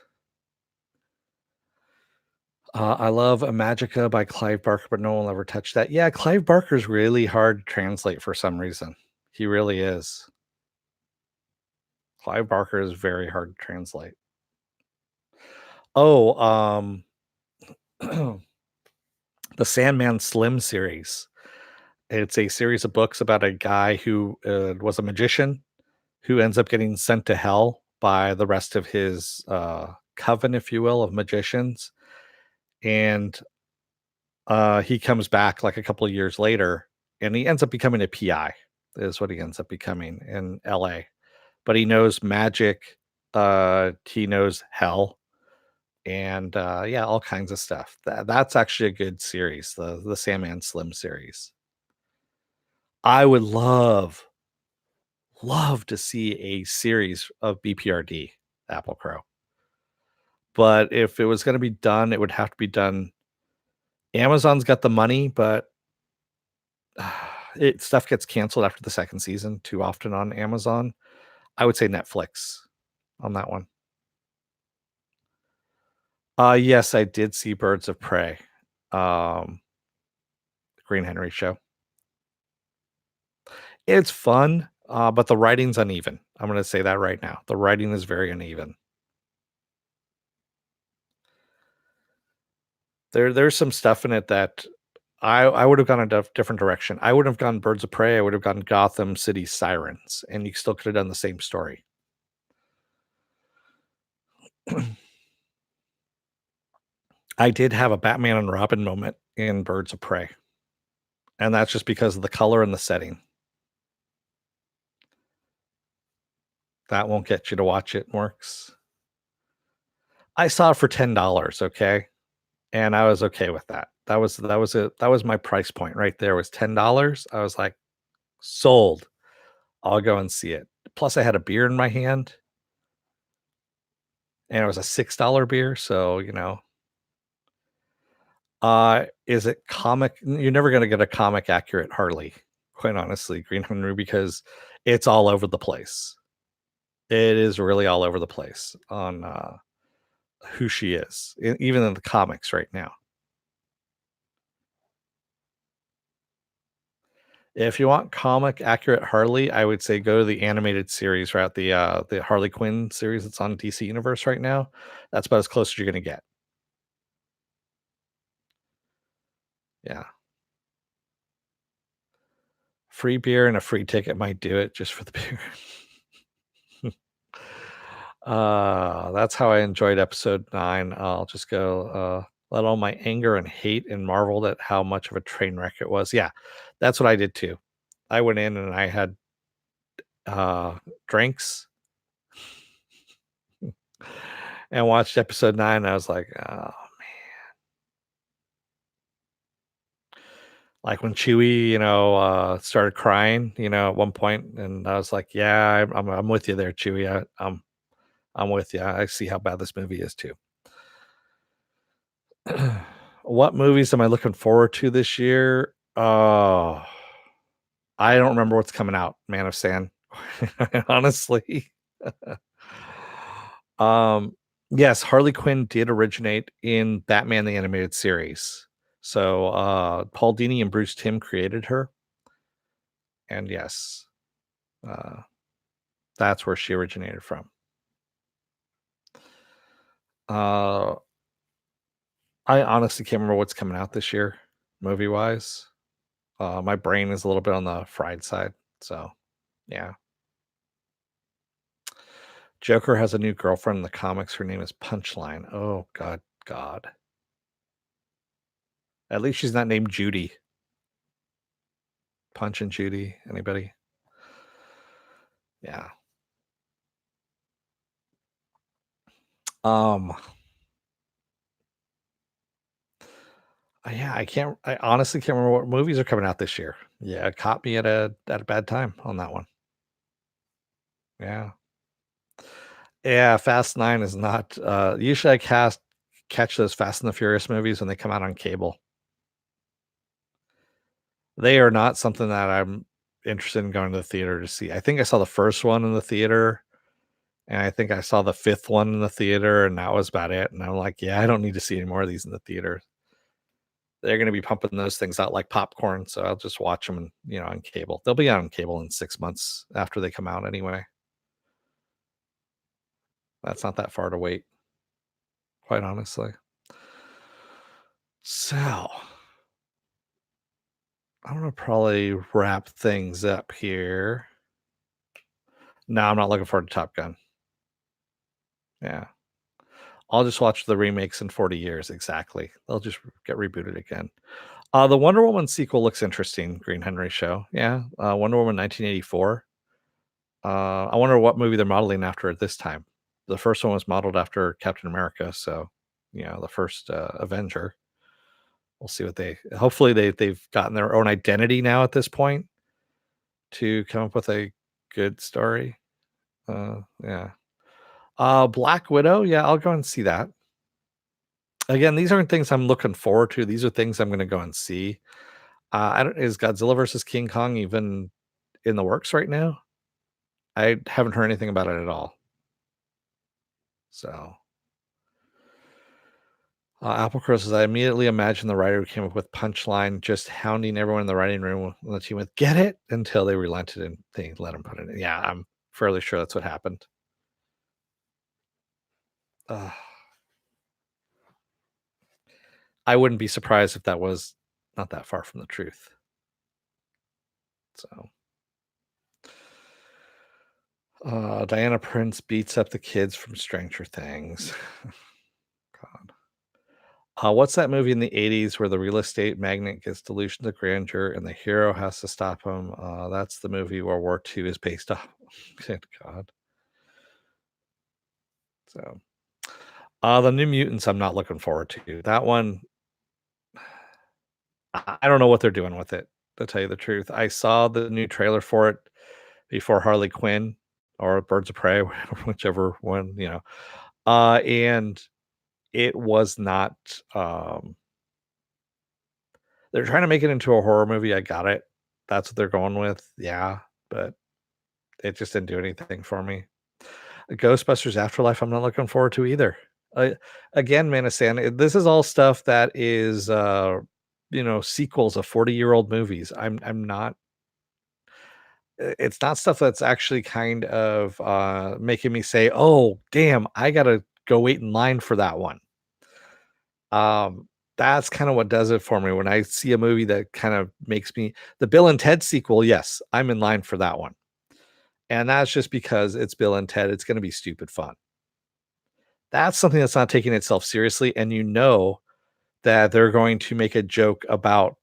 Speaker 1: I love Imagica by Clive Barker, but no one will ever touch that. Yeah, Clive Barker's really hard to translate for some reason. He really is. Clive Barker is very hard to translate. Oh, the Sandman Slim series. It's a series of books about a guy who was a magician who ends up getting sent to hell by the rest of his coven, if you will, of magicians. And he comes back like a couple of years later and he ends up becoming a PI, is what he ends up becoming in LA. But he knows magic, he knows hell, and yeah, all kinds of stuff. That's actually a good series, the Sandman Slim series. I would love to see a series of BPRD Apple Crow. But if it was going to be done, it would have to be done. Amazon's got the money, but stuff gets canceled after the second season too often on Amazon. I would say Netflix on that one. Yes, I did see Birds of Prey. Um, Green Henry Show. It's fun, but the writing's uneven. I'm going to say that right now. The writing is very uneven. There's some stuff in it that I would have gone a different direction. I would have gone Birds of Prey. I would have gone Gotham City Sirens, and you still could have done the same story. I did have a Batman and Robin moment in Birds of Prey, and that's just because of the color and the setting. That won't get you to watch it, Works. I saw it for $10, okay? And I was okay with that. That was my price point right there was $10. I was like, sold. I'll go and see it. Plus, I had a beer in my hand, and it was a $6 beer, so, is it comic you're never gonna get a comic accurate Harley, quite honestly, Green Henry, because it's all over the place. It is really all over the place on, who she is, even in the comics right now. If you want comic accurate Harley, I would say go to the animated series, right? The Harley Quinn series that's on DC Universe right now. That's about as close as you're gonna get. Yeah. Free beer and a free ticket might do it just for the beer. That's how I enjoyed episode 9. I'll just go, let all my anger and hate and marveled at how much of a train wreck it was. Yeah, that's what I did too. I went in and I had, uh, drinks and watched episode 9, and I was like, "Oh." Like when Chewie, started crying, at one point, and I was like, "Yeah, I'm with you there, Chewie. I'm with you. I see how bad this movie is too." What movies am I looking forward to this year? Oh, I don't remember what's coming out, Man of Sand. Honestly. Um, yes, Harley Quinn did originate in Batman the Animated Series. So, Paul Dini and Bruce Timm created her, and yes, uh, that's where she originated from. Uh, I honestly can't remember what's coming out this year, movie-wise. My brain is a little bit on the fried side, so yeah. Joker has a new girlfriend in the comics. Her name is Punchline. Oh god, god. At least she's not named Judy. Punch and Judy. Anybody? Yeah. Um, yeah, I honestly can't remember what movies are coming out this year. Yeah, it caught me at a bad time on that one. Yeah. Yeah, Fast 9 is not usually I catch those Fast and the Furious movies when they come out on cable. They are not something that I'm interested in going to the theater to see. I think I saw the first one in the theater, and I think I saw the 5th one in the theater, and that was about it, and I'm like, "Yeah, I don't need to see any more of these in the theater." They're gonna be pumping those things out like popcorn, so I'll just watch them, on cable. They'll be on cable in 6 months after they come out anyway. That's not that far to wait, quite honestly. So, I'm gonna probably wrap things up here. No, I'm not looking forward to Top Gun. Yeah. I'll just watch the remakes in 40 years, exactly. They'll just get rebooted again. The Wonder Woman sequel looks interesting, Green Henry Show. Yeah, Wonder Woman 1984. I wonder what movie they're modeling after at this time. The first one was modeled after Captain America, so, the first, Avenger. We'll see what hopefully they've gotten their own identity now at this point to come up with a good story. Yeah. Black Widow, yeah, I'll go and see that. Again, these aren't things I'm looking forward to. These are things I'm gonna go and see. I don't Is Godzilla versus King Kong even in the works right now? I haven't heard anything about it at all. So, Applecrow says, "I immediately imagined the writer who came up with Punchline just hounding everyone in the writing room on the team with 'Get it?' until they relented and they let him put it in." Yeah, I'm fairly sure that's what happened. Ugh, I wouldn't be surprised if that was not that far from the truth. So, Diana Prince beats up the kids from Stranger Things. God. What's that movie in the 80s where the real estate magnate gets delusions of grandeur and the hero has to stop him? That's the movie World War II is based off. Good God. So, the New Mutants, I'm not looking forward to. That one, I don't know what they're doing with it, to tell you the truth. I saw the new trailer for it before Harley Quinn or Birds of Prey, whichever one, and it was not, they're trying to make it into a horror movie, I got it. That's what they're going with, yeah, but it just didn't do anything for me. Ghostbusters Afterlife, I'm not looking forward to either. I Again, man of Sand, this is all stuff that is, sequels of 40-year-old movies. I'm not it's not stuff that's actually kind of, making me say, "Oh, damn, I gotta go wait in line for that one." Um, that's kinda what does it for me when I see a movie that kind of makes me the Bill and Ted sequel, yes, I'm in line for that one, and that's just because it's Bill and Ted, it's gonna be stupid fun. That's something that's not taking itself seriously, and you know that they're going to make a joke about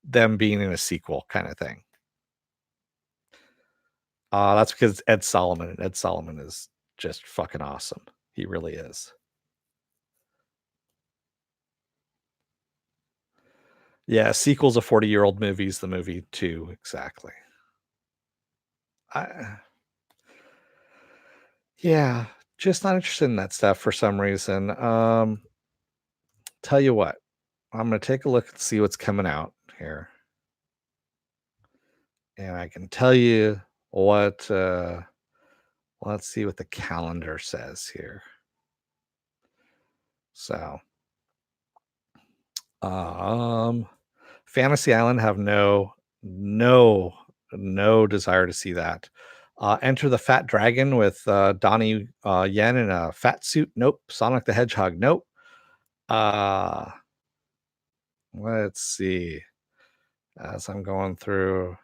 Speaker 1: them being in a sequel kinda thing. That's because it's Ed Solomon, and Ed Solomon is just fucking awesome. He really is. Yeah, sequels of 40-year-old movies, the movie too, exactly. I Yeah, just not interested in that stuff for some reason. Tell you what, I'm gonna take a look and see what's coming out here, and I can tell you what, let's see what the calendar says here. So, um, Fantasy Island have no no desire to see that. Enter the Fat Dragon with, Donnie, Yen in a fat suit, nope. Sonic the Hedgehog, nope. Uh, let's see. As I'm going through,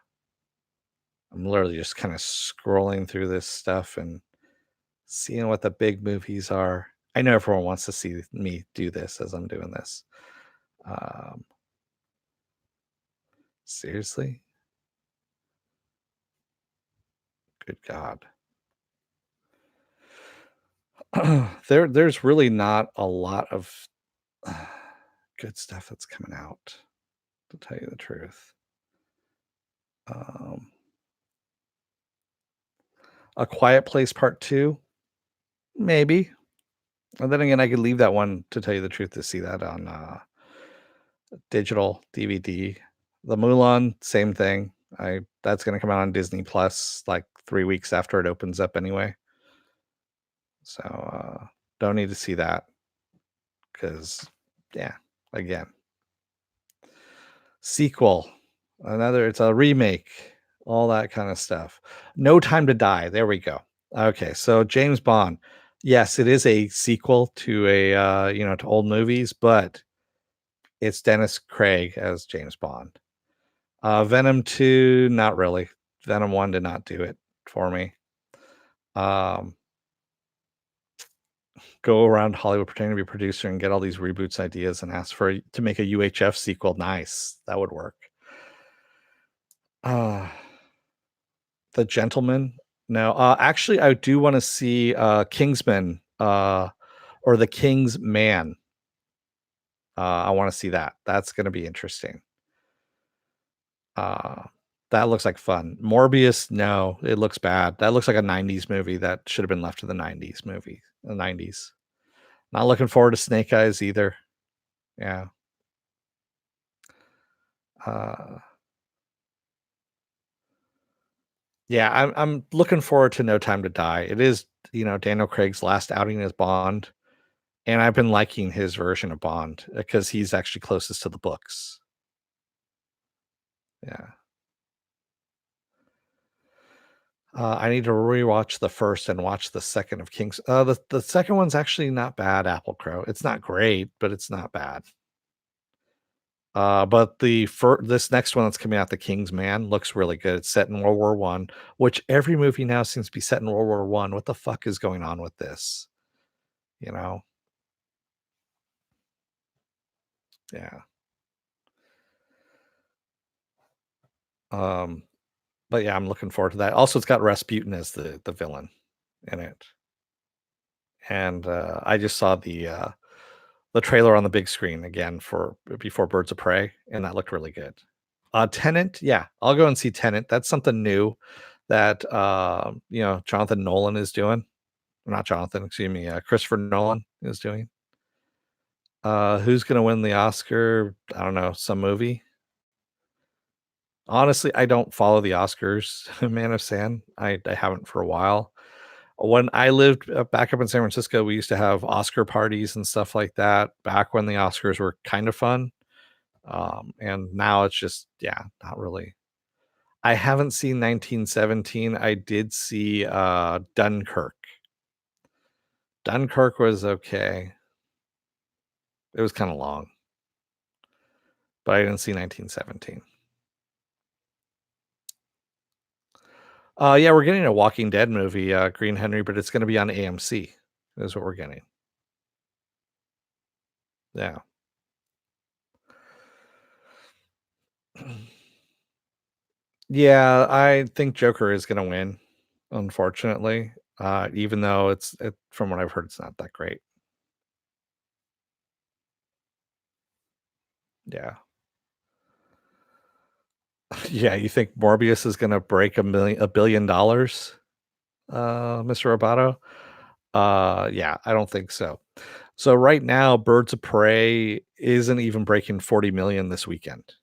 Speaker 1: I'm literally just kinda scrolling through this stuff and seeing what the big movies are. I know everyone wants to see me do this as I'm doing this. Um, Seriously? Good God. There's really not a lot of good stuff that's coming out, to tell you the truth. Um, A Quiet Place Part 2? Maybe. And then again, I could leave that one, to tell you the truth, to see that on, digital DVD. The Mulan, same thing. I That's gonna come out on Disney Plus, like, 3 weeks after it opens up anyway. So, don't need to see that because, yeah, again, sequel, it's a remake, all that kinda stuff. No Time to Die, there we go. Okay, so James Bond. Yes, it is a sequel to to old movies, but it's Dennis Craig as James Bond. Venom 2, not really. Venom 1 did not do it for me. Um, go around Hollywood pretending to be a producer and get all these reboots ideas and ask to make a UHF sequel. Nice. That would work. Uh, The Gentleman. No, actually, I do want to see Kingsman or The King's Man. I want to see that. That's going to be interesting. Uh, that looks like fun. Morbius, no, it looks bad. That looks like a 90s movie that should have been left to the 90s. Not looking forward to Snake Eyes either. Yeah. Uh, yeah, I'm looking forward to No Time to Die. It is, Daniel Craig's last outing as Bond, and I've been liking his version of Bond because he's actually closest to the books. Yeah. I need to rewatch the first and watch the second of Kings. The second one's actually not bad, Apple Crow. It's not great, but it's not bad. But this next one that's coming out, The King's Man, looks really good. It's set in World War One, which every movie now seems to be set in World War One. What the fuck is going on with this? You know? Yeah. Um, but yeah, I'm looking forward to that. Also, it's got Rasputin as the villain in it. And I just saw the trailer on the big screen again for before Birds of Prey, and that looked really good. Tenant, yeah, I'll go and see Tenant. That's something new that Jonathan Nolan is doing. Not Jonathan, excuse me, Christopher Nolan is doing. Who's gonna win the Oscar? I don't know, some movie. Honestly, I don't follow the Oscars, Man of Sand. I haven't for a while. When I lived back up in San Francisco, we used to have Oscar parties and stuff like that back when the Oscars were kind of fun. And now it's just, yeah, not really. I haven't seen 1917. I did see Dunkirk. Dunkirk was okay. It was kind of long, but I didn't see 1917. Yeah, we're getting a Walking Dead movie, Green Henry, but it's going to be on AMC. Is what we're getting. Yeah. Yeah, I think Joker is going to win, unfortunately. Even though from what I've heard, it's not that great. Yeah. Yeah, you think Morbius is going to break $1 billion, Mr. Roboto? Yeah, I don't think so. So right now, Birds of Prey isn't even breaking 40 million this weekend.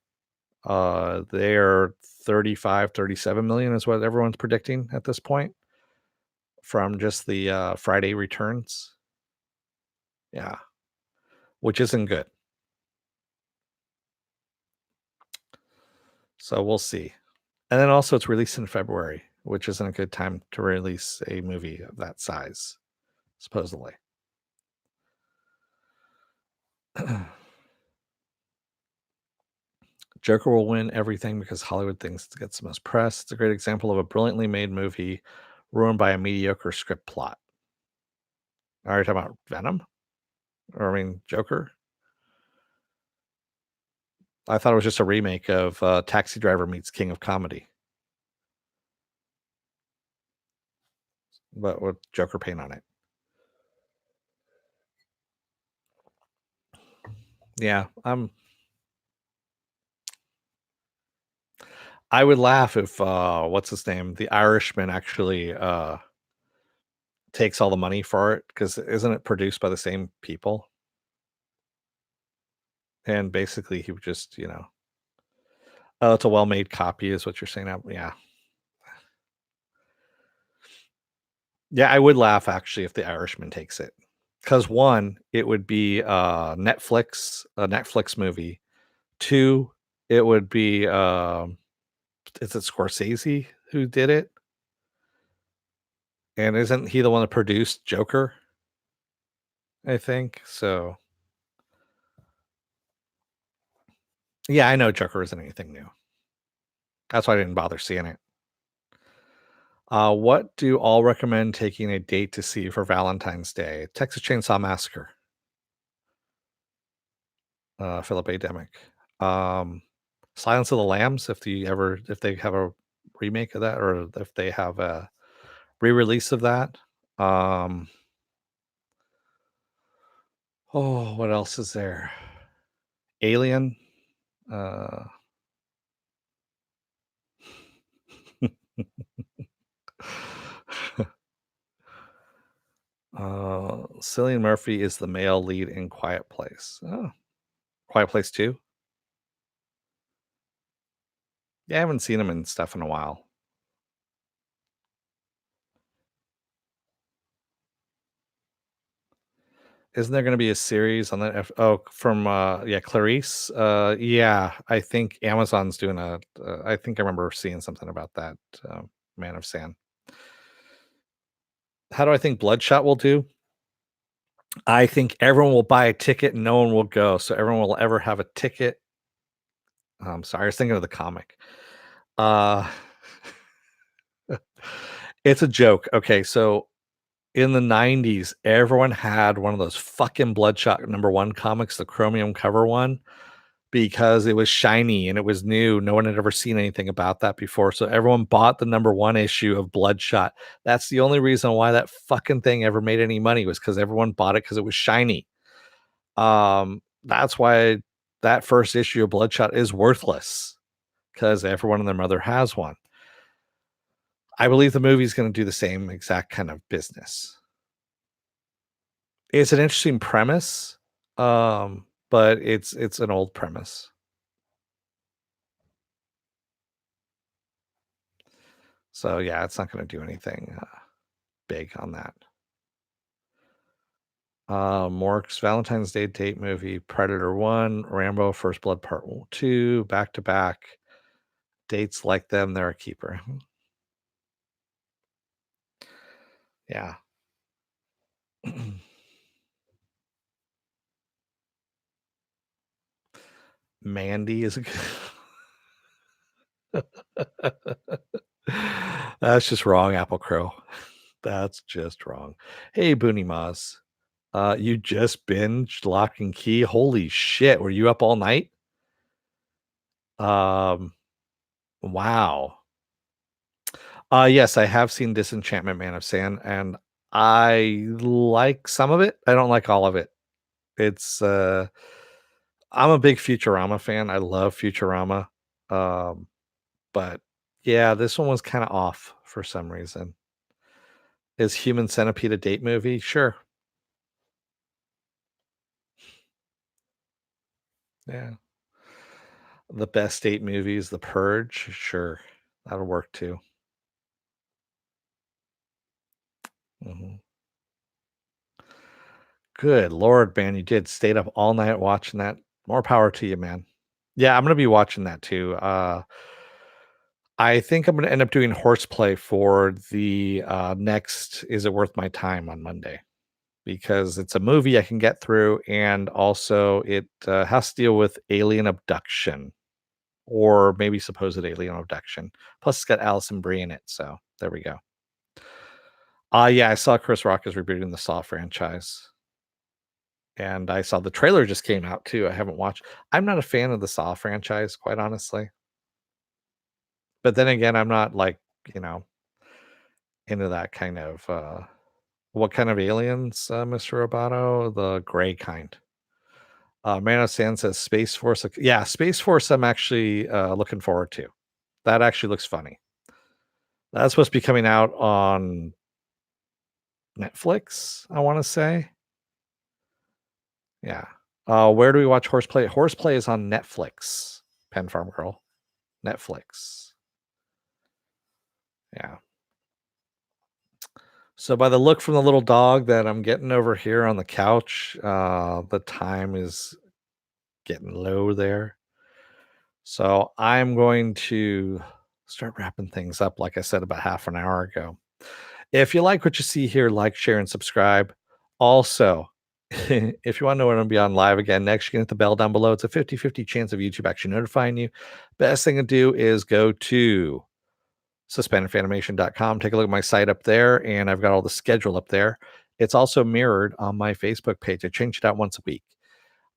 Speaker 1: They're 35, 37 million is what everyone's predicting at this point from just the Friday returns. Yeah, which isn't good. So we'll see. And then also it's released in February, which isn't a good time to release a movie of that size, supposedly. Joker will win everything because Hollywood thinks it gets the most press. It's a great example of a brilliantly made movie ruined by a mediocre script plot. Are you talking about Venom? Or I mean Joker? I thought it was just a remake of Taxi Driver meets King of Comedy, but with Joker paint on it. Yeah, I would laugh if what's his name, the Irishman, actually takes all the money for it because isn't it produced by the same people? And basically, he would just, oh, it's a well-made copy, is what you're saying. Yeah, yeah, I would laugh actually if the Irishman takes it, because one, it would be a Netflix movie. Two, it would be is it Scorsese who did it? And isn't he the one that produced Joker? I think so. Yeah, I know Joker isn't anything new. That's why I didn't bother seeing it. What do all recommend taking a date to see for Valentine's Day? Texas Chainsaw Massacre. Philip A. Demick. Silence of the Lambs. If they have a remake of that, or if they have a re-release of that. Oh, what else is there? Alien. Uh, Cillian Murphy is the male lead in Quiet Place. Oh, Quiet Place 2? Yeah, I haven't seen him in stuff in a while. Isn't there gonna be a series on that? From, yeah, Clarice? Yeah, I think Amazon's doing I think I remember seeing something about that, Man of Sand. How do I think Bloodshot will do? I think everyone will buy a ticket and no one will go, so everyone will ever have a ticket. Sorry, I was thinking of the comic. Uh, it's a joke. Okay, so in the 90s, everyone had one of those fucking Bloodshot #1 comics, the chromium cover one, because it was shiny and it was new. No one had ever seen anything about that before. So everyone bought the #1 issue of Bloodshot. That's the only reason why that fucking thing ever made any money, was because everyone bought it because it was shiny. That's why that first issue of Bloodshot is worthless, because everyone and their mother has one. I believe the movie's gonna do the same exact kind of business. It's an interesting premise, but it's an old premise. So, yeah, it's not gonna do anything, big on that. Mork's Valentine's Day date movie, Predator 1, Rambo: First Blood Part 2, back to back. Dates like them, they're a keeper. Yeah. Mandy is a good That's just wrong, Apple Crow. That's just wrong. Hey, Booney Maz. You just binged Lock and Key? Holy shit, were you up all night? Um, wow. Yes, I have seen Disenchantment Man of Sand, and I like some of it. I don't like all of it. It's, I'm a big Futurama fan. I love Futurama. Um, but yeah, this one was kinda off for some reason. Is Human Centipede a date movie? Sure. Yeah. The best date movies, The Purge? Sure. That'll work too. Mhm. Good lord, man, you did stayed up all night watching that. More power to you, man. Yeah, I'm gonna be watching that too. I think I'm gonna end up doing horseplay for the, next Is It Worth My Time on Monday, because it's a movie I can get through, and also it, has to deal with alien abduction, or maybe supposed alien abduction. Plus, it's got Alison Brie in it, so there we go. Yeah, I saw Chris Rock is rebooting the Saw franchise. And I saw the trailer just came out too. I haven't watched. I'm not a fan of the Saw franchise, quite honestly. But then again, I'm not like, you know, into that kind of what kind of aliens, Mr. Roboto? The gray kind. Man of Sand says Space Force. Yeah, Space Force I'm actually looking forward to. That actually looks funny. That's supposed to be coming out on Netflix, I want to say. Yeah. Where do we watch Horseplay? Horseplay is on Netflix. Pen Farm Girl. Netflix. Yeah. So by the look from the little dog that I'm getting over here on the couch, the time is getting low there. So I'm going to start wrapping things up, like I said about half an hour ago. If you like what you see here, like, share, and subscribe. Also, if you want to know when I'm going to be on live again next, you can hit the bell down below. It's a 50-50 chance of YouTube actually notifying you. Best thing to do is go to suspendedfanimation.com. Take a look at my site up there, and I've got all the schedule up there. It's also mirrored on my Facebook page. I change it out once a week.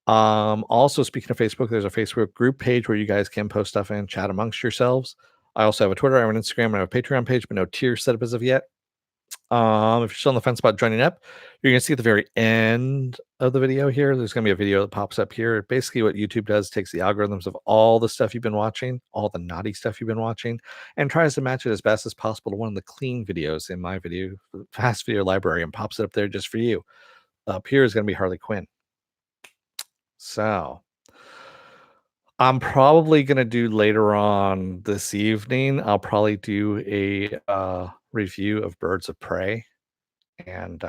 Speaker 1: Also, speaking of Facebook, there's a Facebook group page where you guys can post stuff and chat amongst yourselves. I also have a Twitter, I have an Instagram, and I have a Patreon page, but no tiers set up as of yet. If you're still on the fence about joining up, you're going to see at the very end of the video here, there's going to be a video that pops up here. Basically, what YouTube does takes the algorithms of all the stuff you've been watching, all the naughty stuff you've been watching, and tries to match it as best as possible to one of the clean videos in my video, fast video library, and pops it up there just for you. Up here is going to be Harley Quinn. So I'm probably going to do later on this evening, I'll probably do a review of Birds of Prey, and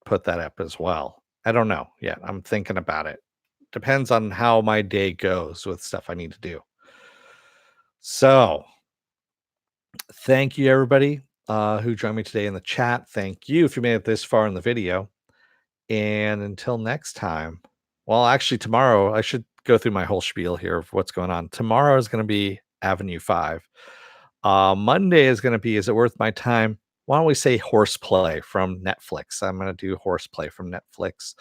Speaker 1: put that up as well. I don't know yet. I'm thinking about it. Depends on how my day goes with stuff I need to do. So, thank you everybody who joined me today in the chat. Thank you if you made it this far in the video. And until next time, well, actually, tomorrow I should go through my whole spiel here of what's going on. Tomorrow is going to be Avenue 5. Monday is going to be Is It Worth My Time? Why don't we say Horseplay from Netflix? I'm going to do Horseplay from Netflix.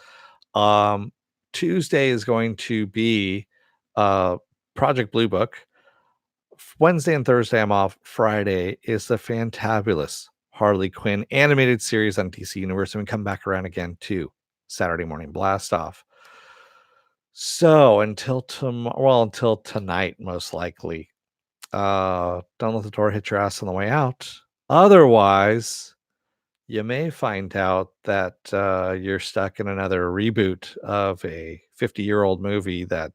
Speaker 1: Tuesday is going to be Project Blue Book. Wednesday and Thursday I'm off. Friday is the fantabulous Harley Quinn animated series on DC Universe, and we come back around again to Saturday morning blast off. So until tomorrow, well, until tonight, most likely, Don't let the door hit your ass on the way out. Otherwise, you may find out that you're stuck in another reboot of a 50-year-old movie that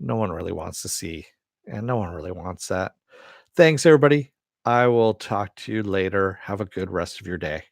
Speaker 1: no one really wants to see. And no one really wants that. Thanks, everybody. I will talk to you later. Have a good rest of your day.